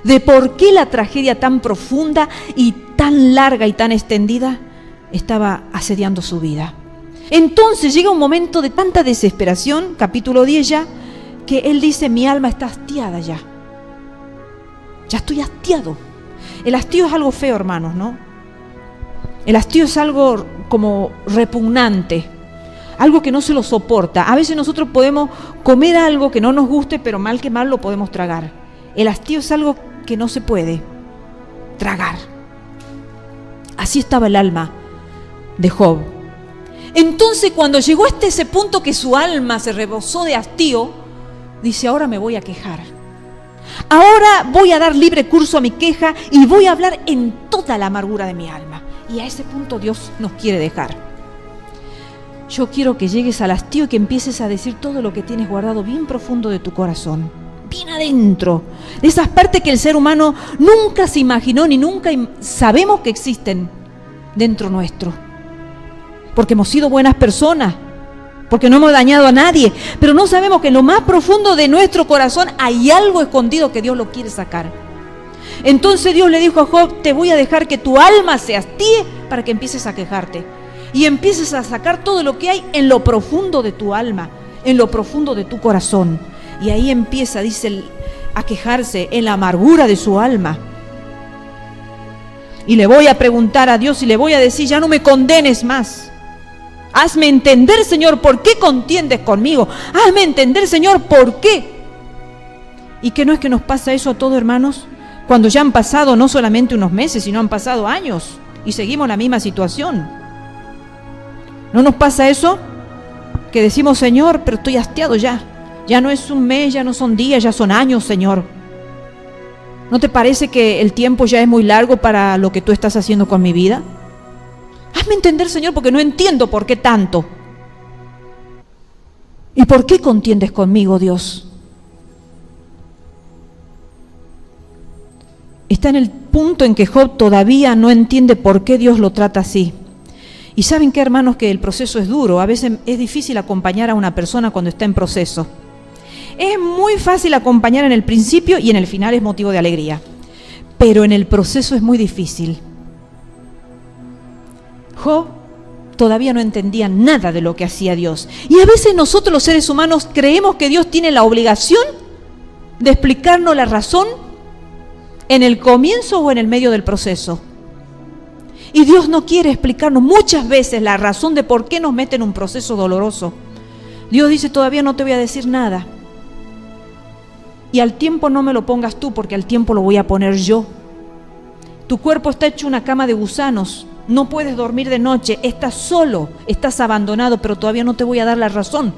de por qué la tragedia tan profunda y tan larga y tan extendida estaba asediando su vida. Entonces llega un momento de tanta desesperación, capítulo 10 ya, que él dice, mi alma está hastiada ya. Ya estoy hastiado. El hastío es algo feo, hermanos, ¿no? El hastío es algo como repugnante, algo que no se lo soporta. A veces nosotros podemos comer algo que no nos guste, pero mal que mal lo podemos tragar. El hastío es algo que no se puede tragar. Así estaba el alma de Job. Entonces, cuando llegó hasta ese punto que su alma se rebosó de hastío, dice, ahora me voy a quejar. Ahora voy a dar libre curso a mi queja y voy a hablar en toda la amargura de mi alma. Y a ese punto Dios nos quiere dejar. Yo quiero que llegues al hastío y que empieces a decir todo lo que tienes guardado bien profundo de tu corazón, bien adentro, de esas partes que el ser humano nunca se imaginó ni nunca sabemos que existen dentro nuestro. Porque hemos sido buenas personas, porque no hemos dañado a nadie, pero no sabemos que en lo más profundo de nuestro corazón hay algo escondido que Dios lo quiere sacar. Entonces Dios le dijo a Job, te voy a dejar que tu alma se hastíe para que empieces a quejarte y empieces a sacar todo lo que hay en lo profundo de tu alma, en lo profundo de tu corazón. Y ahí empieza, dice, a quejarse en la amargura de su alma. Y le voy a preguntar a Dios y le voy a decir, ya no me condenes más. Hazme entender, Señor, por qué contiendes conmigo. Hazme entender, Señor, por qué. ¿Y qué no es que nos pasa eso a todos, hermanos? Cuando ya han pasado no solamente unos meses, sino han pasado años y seguimos en la misma situación. ¿No nos pasa eso? Que decimos, Señor, pero estoy hastiado ya. Ya no es un mes, ya no son días, ya son años, Señor. ¿No te parece que el tiempo ya es muy largo para lo que tú estás haciendo con mi vida? Hazme entender, Señor, porque no entiendo por qué tanto. ¿Y por qué contiendes conmigo, Dios? Está en el punto en que Job todavía no entiende por qué Dios lo trata así. Y saben qué, hermanos, que el proceso es duro. A veces es difícil acompañar a una persona cuando está en proceso. Es muy fácil acompañar en el principio y en el final es motivo de alegría. Pero en el proceso es muy difícil. Job todavía no entendía nada de lo que hacía Dios. Y a veces nosotros los seres humanos creemos que Dios tiene la obligación de explicarnos la razón en el comienzo o en el medio del proceso. Y Dios no quiere explicarnos muchas veces la razón de por qué nos mete en un proceso doloroso. Dios dice, todavía no te voy a decir nada. Y al tiempo no me lo pongas tú, porque al tiempo lo voy a poner yo. Tu cuerpo está hecho una cama de gusanos. No puedes dormir de noche, estás solo, estás abandonado, pero todavía no te voy a dar la razón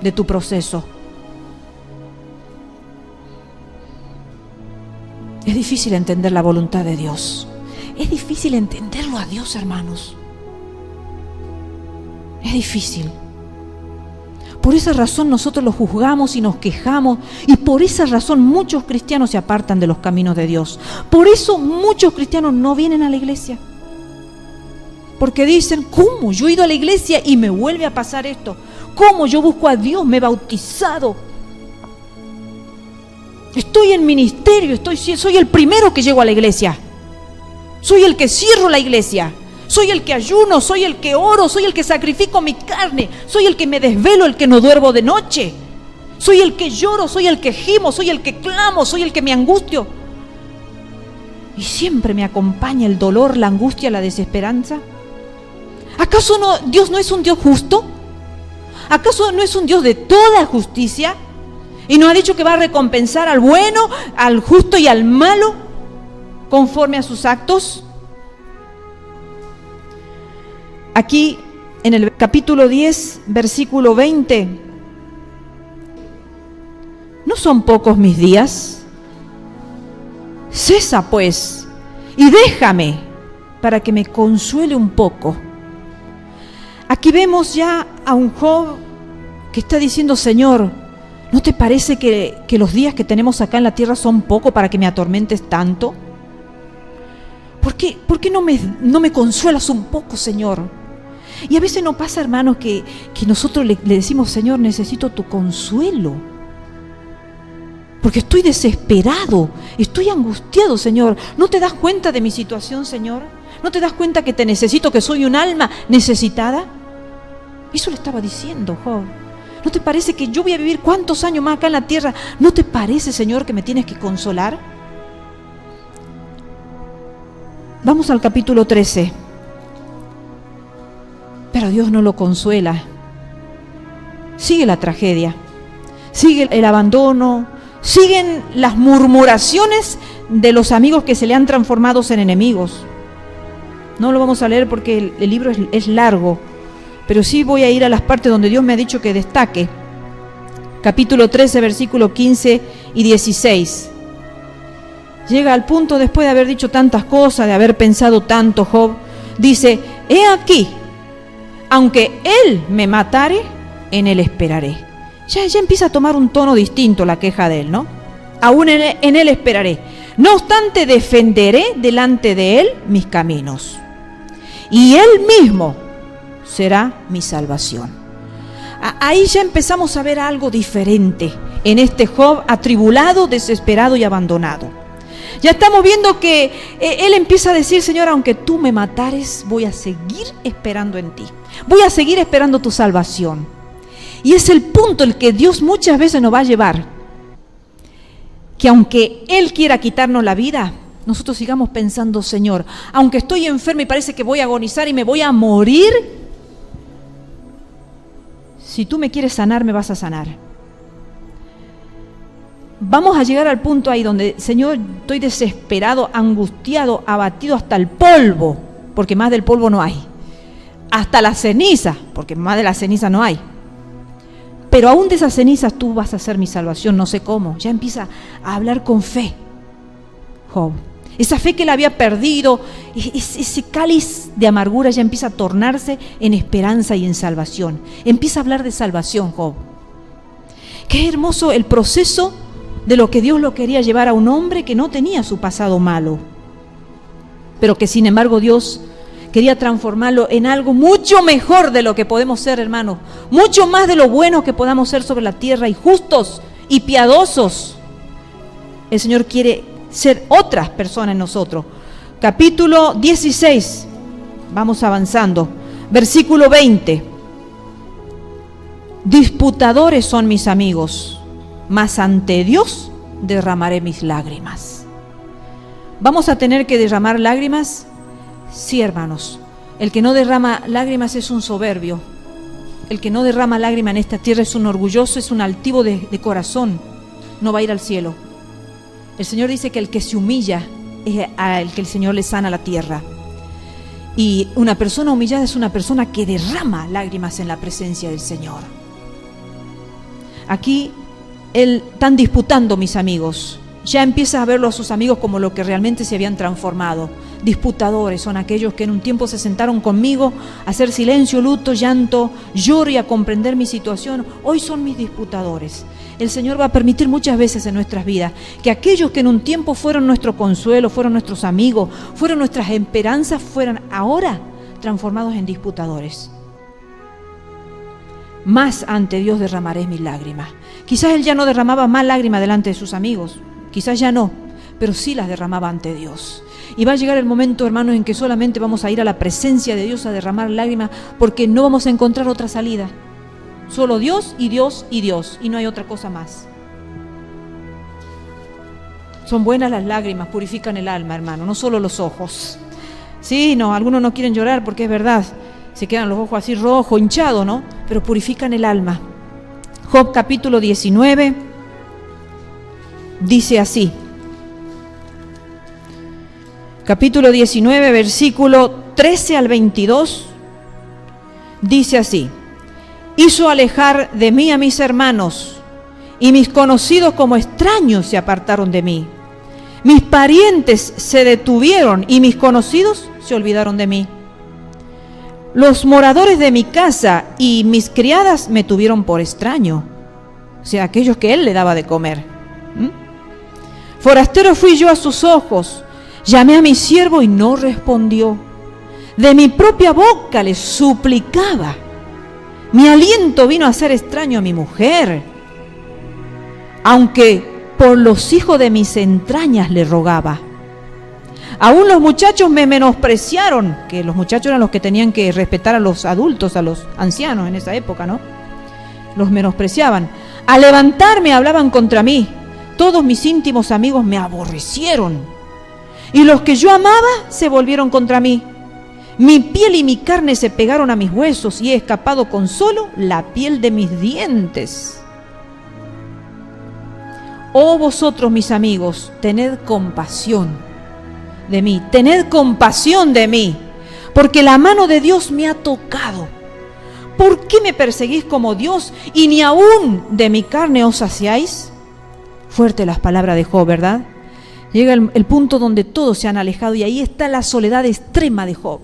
de tu proceso. Es difícil entender la voluntad de Dios. Es difícil entenderlo a Dios, hermanos. Es difícil. Por esa razón nosotros lo juzgamos y nos quejamos, y por esa razón muchos cristianos se apartan de los caminos de Dios. Por eso muchos cristianos no vienen a la iglesia. Porque dicen, ¿cómo? Yo he ido a la iglesia y me vuelve a pasar esto. ¿Cómo? Yo busco a Dios, me he bautizado. Estoy en ministerio, soy el primero que llego a la iglesia. Soy el que cierro la iglesia. Soy el que ayuno, soy el que oro, soy el que sacrifico mi carne. Soy el que me desvelo, el que no duermo de noche. Soy el que lloro, soy el que gimo, soy el que clamo, soy el que me angustio. Y siempre me acompaña el dolor, la angustia, la desesperanza. ¿Acaso Dios no es un Dios justo? ¿Acaso no es un Dios de toda justicia? ¿Y no ha dicho que va a recompensar al bueno, al justo y al malo conforme a sus actos? Aquí en el capítulo 10, versículo 20. ¿No son pocos mis días? Cesa pues y déjame para que me consuele un poco. Aquí vemos ya a un Job que está diciendo: Señor, ¿no te parece que los días que tenemos acá en la tierra son poco para que me atormentes tanto? ¿Por qué no me consuelas un poco, Señor? Y a veces nos pasa, hermanos, que nosotros le decimos: Señor, necesito tu consuelo, porque estoy desesperado, estoy angustiado, Señor. ¿No te das cuenta de mi situación, Señor? ¿No te das cuenta que te necesito, que soy un alma necesitada? Eso le estaba diciendo Job. ¿No te parece que yo voy a vivir cuántos años más acá en la tierra? ¿No te parece, Señor, que me tienes que consolar? Vamos al capítulo 13. Pero Dios no lo consuela. Sigue la tragedia, sigue el abandono, siguen las murmuraciones de los amigos que se le han transformado en enemigos. No lo vamos a leer porque el libro es largo, pero sí voy a ir a las partes donde Dios me ha dicho que destaque. Capítulo 13, versículos 15 y 16. Llega al punto, después de haber dicho tantas cosas, de haber pensado tanto, Job dice: he aquí, aunque él me matare, en él esperaré. Ya empieza a tomar un tono distinto la queja de él, ¿no? Aún en él esperaré. No obstante, defenderé delante de él mis caminos, y él mismo será mi salvación. Ahí ya empezamos a ver algo diferente en este Job atribulado, desesperado y abandonado. Ya estamos viendo que él empieza a decir: Señor, aunque tú me matares, voy a seguir esperando en ti. Voy a seguir esperando tu salvación. Y es el punto el que Dios muchas veces nos va a llevar. Que aunque Él quiera quitarnos la vida, nosotros sigamos pensando: Señor, aunque estoy enfermo y parece que voy a agonizar y me voy a morir, si tú me quieres sanar, me vas a sanar. Vamos a llegar al punto ahí donde: Señor, estoy desesperado, angustiado, abatido hasta el polvo, porque más del polvo no hay. Hasta la ceniza, porque más de la ceniza no hay. Pero aún de esas cenizas tú vas a ser mi salvación, no sé cómo. Ya empieza a hablar con fe, Job. Esa fe que él había perdido, ese cáliz de amargura ya empieza a tornarse en esperanza y en salvación. Empieza a hablar de salvación, Job. Qué hermoso el proceso de lo que Dios lo quería llevar a un hombre que no tenía su pasado malo, pero que sin embargo Dios quería transformarlo en algo mucho mejor de lo que podemos ser, hermanos. Mucho más de lo bueno que podamos ser sobre la tierra, y justos y piadosos. El Señor quiere ser otras personas en nosotros. Capítulo 16, vamos avanzando. Versículo 20. Disputadores son mis amigos, mas ante Dios derramaré mis lágrimas. ¿Vamos a tener que derramar lágrimas? Sí, hermanos. El que no derrama lágrimas es un soberbio. El que no derrama lágrimas en esta tierra es un orgulloso, es un altivo de corazón. No va a ir al cielo. El Señor dice que el que se humilla es al que el Señor le sana la tierra. Y una persona humillada es una persona que derrama lágrimas en la presencia del Señor. Aquí están disputando mis amigos. Ya empieza a verlo a sus amigos como lo que realmente se habían transformado. Disputadores son aquellos que en un tiempo se sentaron conmigo a hacer silencio, luto, llanto, lloro y a comprender mi situación. Hoy son mis disputadores. El Señor va a permitir muchas veces en nuestras vidas que aquellos que en un tiempo fueron nuestro consuelo, fueron nuestros amigos, fueron nuestras esperanzas, fueran ahora transformados en disputadores. más ante Dios derramaré mis lágrimas. Quizás él ya no derramaba más lágrimas delante de sus amigos, quizás ya no, pero sí las derramaba ante Dios. Y va a llegar el momento, hermanos, en que solamente vamos a ir a la presencia de Dios a derramar lágrimas, porque no vamos a encontrar otra salida. Solo Dios y Dios y Dios, y no hay otra cosa más. Son buenas las lágrimas, purifican el alma, hermano, no solo los ojos. Sí, no, algunos no quieren llorar porque es verdad, se quedan los ojos así rojos, hinchados, ¿no? Pero purifican el alma. Job capítulo 19 dice así. Capítulo 19, versículo 13 al 22, dice así: hizo alejar de mí a mis hermanos, y mis conocidos como extraños se apartaron de mí. Mis parientes se detuvieron, y mis conocidos se olvidaron de mí. Los moradores de mi casa y mis criadas me tuvieron por extraño, o sea, aquellos que él le daba de comer. Forastero fui yo a sus ojos. Llamé a mi siervo y no respondió. De mi propia boca le suplicaba. Mi aliento vino a ser extraño a mi mujer. Aunque por los hijos de mis entrañas le rogaba. Aún los muchachos me menospreciaron, que los muchachos eran los que tenían que respetar a los adultos, a los ancianos en esa época, ¿no? Los menospreciaban. Al levantarme hablaban contra mí. Todos mis íntimos amigos me aborrecieron. Y los que yo amaba se volvieron contra mí. Mi piel y mi carne se pegaron a mis huesos y he escapado con solo la piel de mis dientes. Oh vosotros, mis amigos, tened compasión de mí, tened compasión de mí, porque la mano de Dios me ha tocado. ¿Por qué me perseguís como Dios y ni aún de mi carne os saciáis? Fuerte las palabras de Job, ¿verdad? Llega el punto donde todos se han alejado y ahí está la soledad extrema de Job.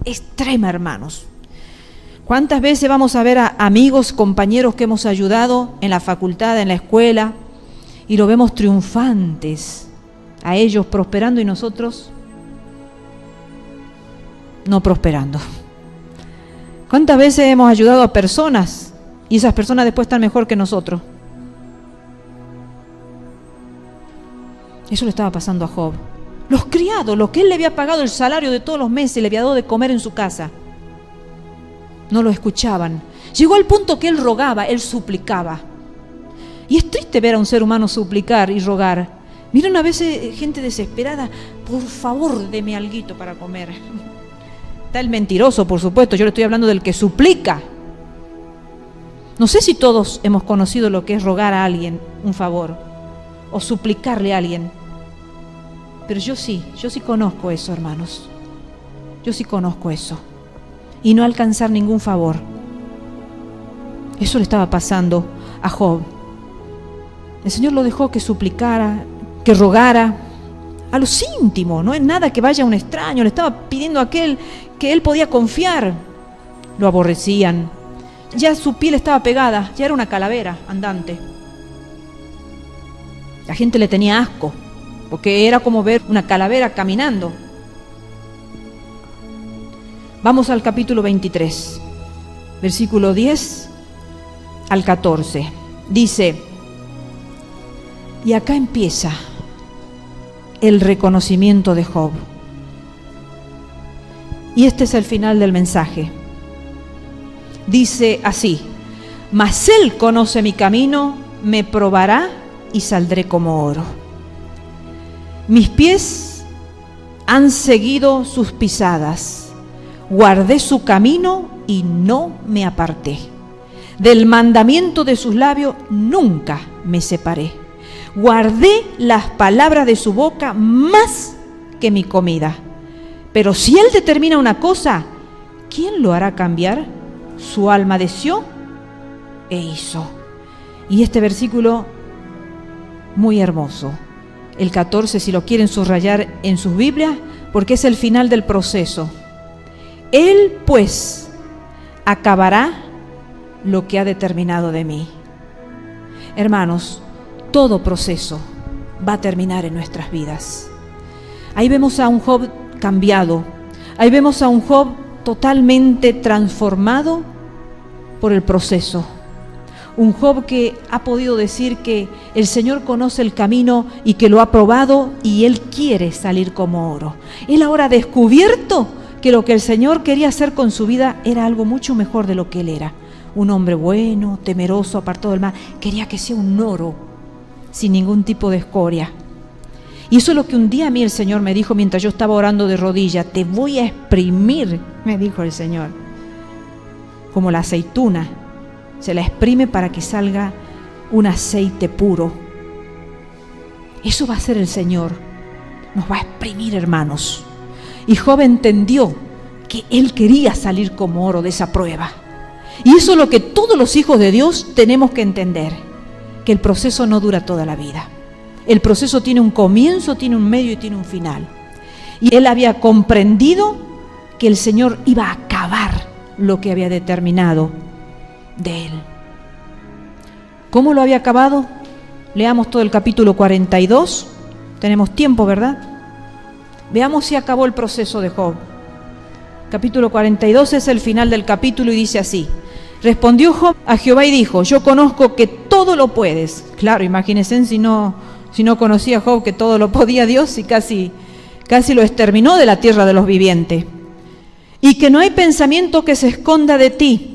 Extrema, hermanos. ¿Cuántas veces vamos a ver a amigos, compañeros que hemos ayudado en la facultad, en la escuela, y lo vemos triunfantes, a ellos prosperando y nosotros no prosperando? ¿Cuántas veces hemos ayudado a personas y esas personas después están mejor que nosotros? Eso le estaba pasando a Job. Los criados, los que él le había pagado el salario de todos los meses, le había dado de comer en su casa, no lo escuchaban. Llegó al punto que él rogaba, él suplicaba. Y es triste ver a un ser humano suplicar y rogar. Miren a veces gente desesperada: por favor, deme alguito para comer. Está el mentiroso, por supuesto, yo le estoy hablando del que suplica. No sé si todos hemos conocido lo que es rogar a alguien un favor o suplicarle a alguien, pero yo sí conozco eso, hermanos. Yo sí conozco eso. Y no alcanzar ningún favor. Eso le estaba pasando a Job. El Señor lo dejó que suplicara, que rogara a los íntimos, no es nada que vaya un extraño, le estaba pidiendo a aquel que él podía confiar. Lo aborrecían, ya su piel estaba pegada, ya era una calavera andante. La gente le tenía asco, porque era como ver una calavera caminando. Vamos al capítulo 23, versículo 10 al 14. Dice, y acá empieza el reconocimiento de Job. Y este es el final del mensaje. Dice así: mas él conoce mi camino, me probará y saldré como oro. Mis pies han seguido sus pisadas, guardé su camino y no me aparté. Del mandamiento de sus labios nunca me separé. Guardé las palabras de su boca más que mi comida. Pero si él determina una cosa, ¿quién lo hará cambiar? Su alma deseó e hizo. Y este versículo muy hermoso, el 14, si lo quieren subrayar en sus Biblias, porque es el final del proceso. Él pues acabará lo que ha determinado de mí. Hermanos, todo proceso va a terminar en nuestras vidas. Ahí vemos a un Job cambiado, ahí vemos a un Job totalmente transformado por el proceso. Un Job que ha podido decir que el Señor conoce el camino y que lo ha probado y él quiere salir como oro. Él ahora ha descubierto que lo que el Señor quería hacer con su vida era algo mucho mejor de lo que él era. Un hombre bueno, temeroso, apartado del mal. Quería que sea un oro, sin ningún tipo de escoria. Y eso es lo que un día a mí el Señor me dijo mientras yo estaba orando de rodillas. Te voy a exprimir, me dijo el Señor, como la aceituna. Se la exprime para que salga un aceite puro. Eso va a hacer el Señor. Nos va a exprimir, hermanos. Y Job entendió que él quería salir como oro de esa prueba. Y eso es lo que todos los hijos de Dios tenemos que entender. Que el proceso no dura toda la vida. El proceso tiene un comienzo, tiene un medio y tiene un final. Y él había comprendido que el Señor iba a acabar lo que había determinado de él. ¿Cómo lo había acabado? Leamos todo el capítulo 42. Tenemos tiempo, ¿verdad? Veamos si acabó el proceso de Job. Capítulo 42 es el final del capítulo y dice así: respondió Job a Jehová y dijo: yo conozco que todo lo puedes. Claro, imagínense si no conocía Job que todo lo podía Dios y casi lo exterminó de la tierra de los vivientes. Y que no hay pensamiento que se esconda de ti.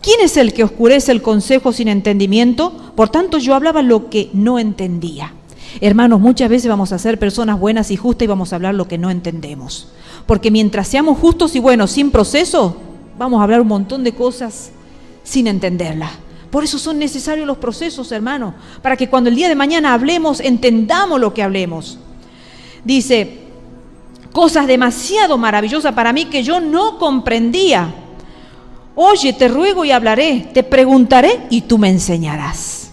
¿Quién es el que oscurece el consejo sin entendimiento? Por tanto, yo hablaba lo que no entendía. Hermanos, muchas veces vamos a ser personas buenas y justas y vamos a hablar lo que no entendemos. Porque mientras seamos justos y buenos sin proceso, vamos a hablar un montón de cosas sin entenderlas. Por eso son necesarios los procesos, hermanos, para que cuando el día de mañana hablemos, entendamos lo que hablemos. Dice, cosas demasiado maravillosas para mí que yo no comprendía. Oye, te ruego y hablaré, te preguntaré y tú me enseñarás.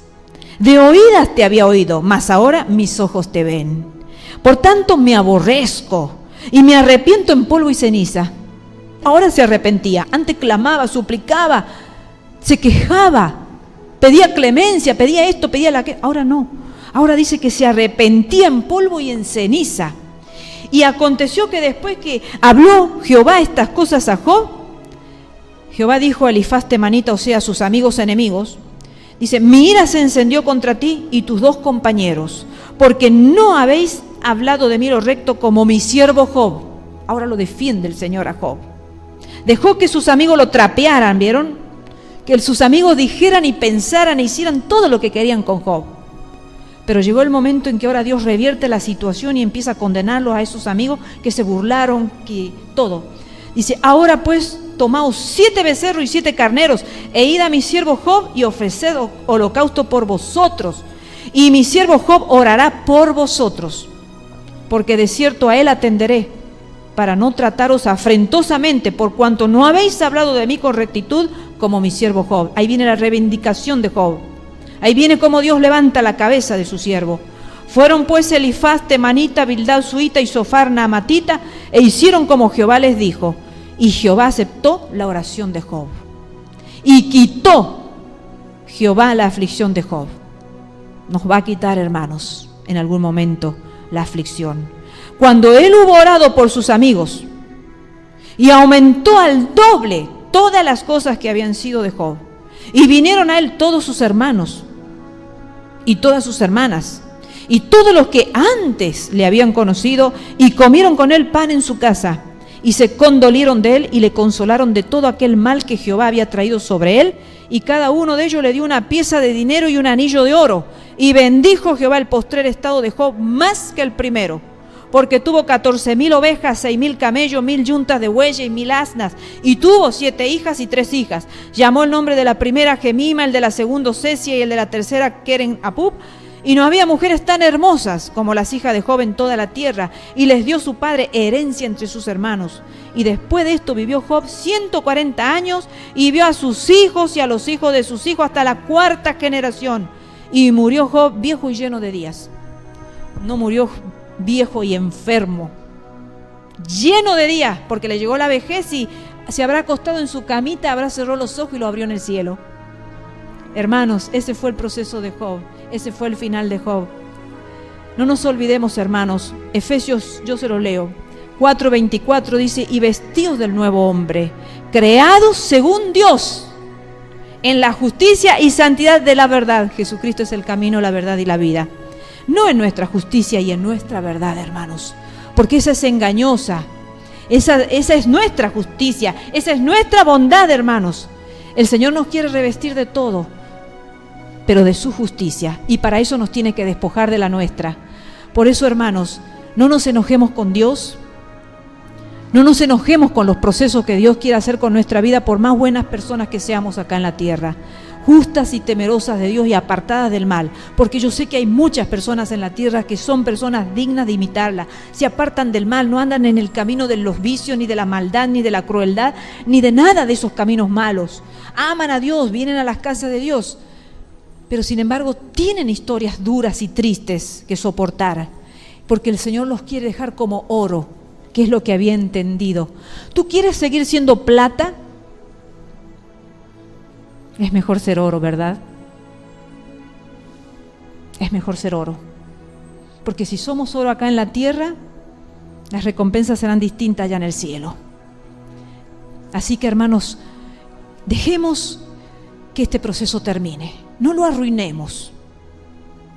De oídas te había oído, mas ahora mis ojos te ven. Por tanto me aborrezco y me arrepiento en polvo y ceniza. Ahora se arrepentía, antes clamaba, suplicaba, se quejaba, pedía clemencia, pedía esto, pedía la que. Ahora no, ahora dice que se arrepentía en polvo y en ceniza. Y aconteció que después que habló Jehová estas cosas a Job, Jehová dijo a Elifaz temanita, o sea, a sus amigos enemigos, dice, mi ira se encendió contra ti y tus dos compañeros, porque no habéis hablado de mí lo recto como mi siervo Job. Ahora lo defiende el Señor a Job. Dejó que sus amigos lo trapearan, ¿vieron? Que sus amigos dijeran y pensaran e hicieran todo lo que querían con Job. Pero llegó el momento en que ahora Dios revierte la situación y empieza a condenarlos a esos amigos que se burlaron, que todo. Dice, ahora pues tomaos 7 becerros y 7 carneros, e id a mi siervo Job y ofreced holocausto por vosotros, y mi siervo Job orará por vosotros, porque de cierto a él atenderé, para no trataros afrentosamente, por cuanto no habéis hablado de mí con rectitud, como mi siervo Job. Ahí viene la reivindicación de Job. Ahí viene cómo Dios levanta la cabeza de su siervo. Fueron pues Elifaz temanita, Bildad suita y Sofar naamatita, e hicieron como Jehová les dijo. Y Jehová aceptó la oración de Job. Y quitó Jehová la aflicción de Job. Nos va a quitar, hermanos, en algún momento la aflicción. Cuando él hubo orado por sus amigos y aumentó al doble todas las cosas que habían sido de Job, y vinieron a él todos sus hermanos y todas sus hermanas y todos los que antes le habían conocido, y comieron con él pan en su casa, y se condolieron de él y le consolaron de todo aquel mal que Jehová había traído sobre él, y cada uno de ellos le dio una pieza de dinero y un anillo de oro, y bendijo Jehová el postrer estado de Job más que el primero, porque tuvo 14,000 ovejas, 6,000 camellos, 1,000 yuntas de bueyes y 1,000 asnas, y tuvo 7 hijas y 3 hijas. Llamó el nombre de la primera Gemima, el de la segunda Cesia y el de la tercera Keren Apub. Y no había mujeres tan hermosas como las hijas de Job en toda la tierra, y les dio su padre herencia entre sus hermanos. Y después de esto vivió Job 140 años, y vio a sus hijos y a los hijos de sus hijos hasta la 4ª generación. Y murió Job viejo y lleno de días. No murió viejo y enfermo, lleno de días, porque le llegó la vejez y se habrá acostado en su camita, habrá cerrado los ojos y lo abrió en el cielo. Hermanos, ese fue el proceso de Job, ese fue el final de Job. No nos olvidemos, hermanos, Efesios, yo se lo leo, 4:24 dice, y vestidos del nuevo hombre, creados según Dios, en la justicia y santidad de la verdad. Jesucristo es el camino, la verdad y la vida. No en nuestra justicia y en nuestra verdad, hermanos, porque esa es engañosa. Esa es nuestra justicia, esa es nuestra bondad, hermanos. El Señor nos quiere revestir de todo, pero de su justicia, y para eso nos tiene que despojar de la nuestra. Por eso, hermanos, no nos enojemos con Dios, no nos enojemos con los procesos que Dios quiere hacer con nuestra vida, por más buenas personas que seamos acá en la tierra, justas y temerosas de Dios y apartadas del mal, porque yo sé que hay muchas personas en la tierra que son personas dignas de imitarla, se apartan del mal, no andan en el camino de los vicios, ni de la maldad, ni de la crueldad, ni de nada de esos caminos malos. Aman a Dios, vienen a las casas de Dios, pero sin embargo tienen historias duras y tristes que soportar, porque el Señor los quiere dejar como oro, que es lo que había entendido. ¿Tú quieres seguir siendo plata? Es mejor ser oro, ¿verdad? Es mejor ser oro. Porque si somos oro acá en la tierra, las recompensas serán distintas ya en el cielo. Así que, hermanos, dejemos que este proceso termine. No lo arruinemos,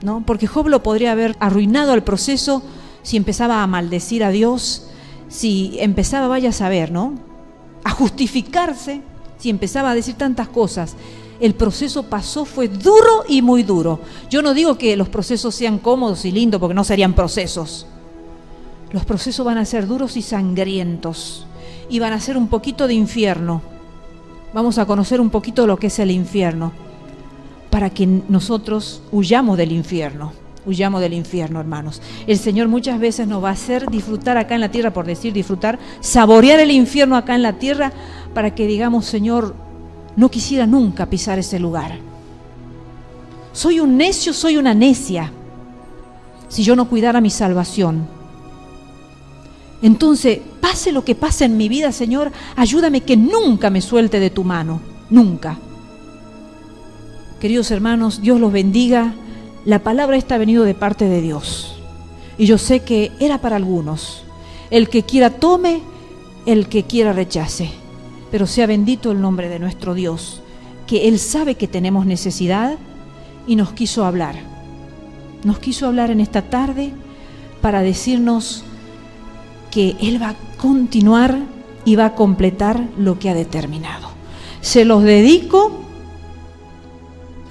¿no? Porque Job lo podría haber arruinado al proceso si empezaba a maldecir a Dios, si empezaba, vaya a saber, ¿no?, a justificarse, si empezaba a decir tantas cosas. El proceso pasó, fue duro y muy duro. Yo no digo que los procesos sean cómodos y lindos, porque no serían procesos. Los procesos van a ser duros y sangrientos, y van a ser un poquito de infierno. Vamos a conocer un poquito lo que es el infierno, para que nosotros huyamos del infierno. Huyamos del infierno, hermanos. El Señor muchas veces nos va a hacer disfrutar acá en la tierra, por decir disfrutar, saborear el infierno acá en la tierra, para que digamos: Señor, no quisiera nunca pisar ese lugar. Soy un necio, soy una necia, si yo no cuidara mi salvación. Entonces, pase lo que pase en mi vida, Señor, ayúdame que nunca me suelte de tu mano, nunca. Queridos hermanos, Dios los bendiga. La palabra esta ha venido de parte de Dios, y yo sé que era para algunos. El que quiera tome, el que quiera rechace, pero sea bendito el nombre de nuestro Dios, que Él sabe que tenemos necesidad y nos quiso hablar. Nos quiso hablar en esta tarde para decirnos que Él va a continuar y va a completar lo que ha determinado. Se los dedico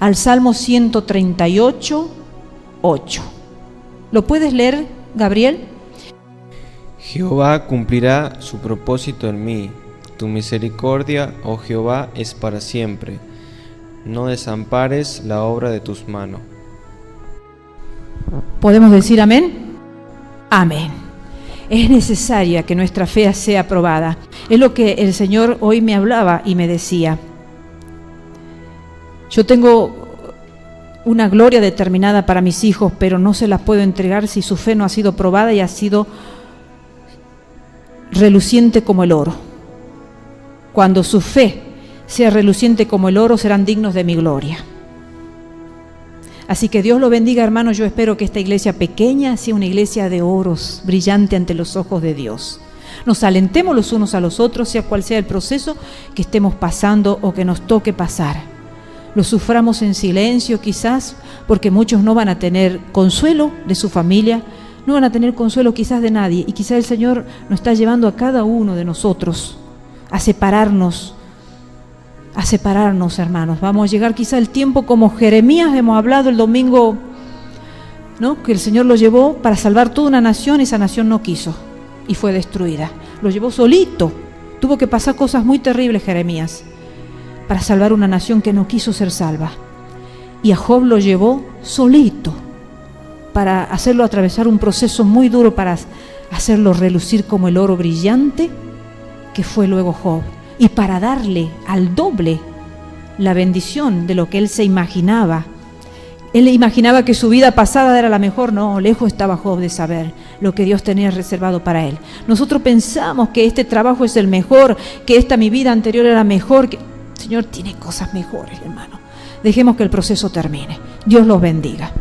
al Salmo 138, 8. ¿Lo puedes leer, Gabriel? Jehová cumplirá su propósito en mí. Tu misericordia, oh Jehová, es para siempre. No desampares la obra de tus manos. ¿Podemos decir amén? Amén. Es necesaria que nuestra fe sea aprobada. Es lo que el Señor hoy me hablaba y me decía. Yo tengo una gloria determinada para mis hijos, pero no se las puedo entregar si su fe no ha sido probada y ha sido reluciente como el oro. Cuando su fe sea reluciente como el oro, serán dignos de mi gloria. Así que Dios lo bendiga, hermanos. Yo espero que esta iglesia pequeña sea una iglesia de oros, brillante ante los ojos de Dios. Nos alentemos los unos a los otros, sea cual sea el proceso que estemos pasando o que nos toque pasar. Lo suframos en silencio quizás, porque muchos no van a tener consuelo de su familia, no van a tener consuelo quizás de nadie, y quizás el Señor nos está llevando a cada uno de nosotros a separarnos, hermanos. Vamos a llegar quizás el tiempo como Jeremías, hemos hablado el domingo, ¿no?, que el Señor lo llevó para salvar toda una nación, y esa nación no quiso y fue destruida. Lo llevó solito, tuvo que pasar cosas muy terribles Jeremías para salvar una nación que no quiso ser salva. Y a Job lo llevó solito para hacerlo atravesar un proceso muy duro, para hacerlo relucir como el oro brillante que fue luego Job, y para darle al doble la bendición de lo que él se imaginaba. Él imaginaba que su vida pasada era la mejor. No, lejos estaba Job de saber lo que Dios tenía reservado para él. Nosotros pensamos que este trabajo es el mejor, que esta mi vida anterior era mejor, que el Señor tiene cosas mejores, hermano. Dejemos que el proceso termine. Dios los bendiga.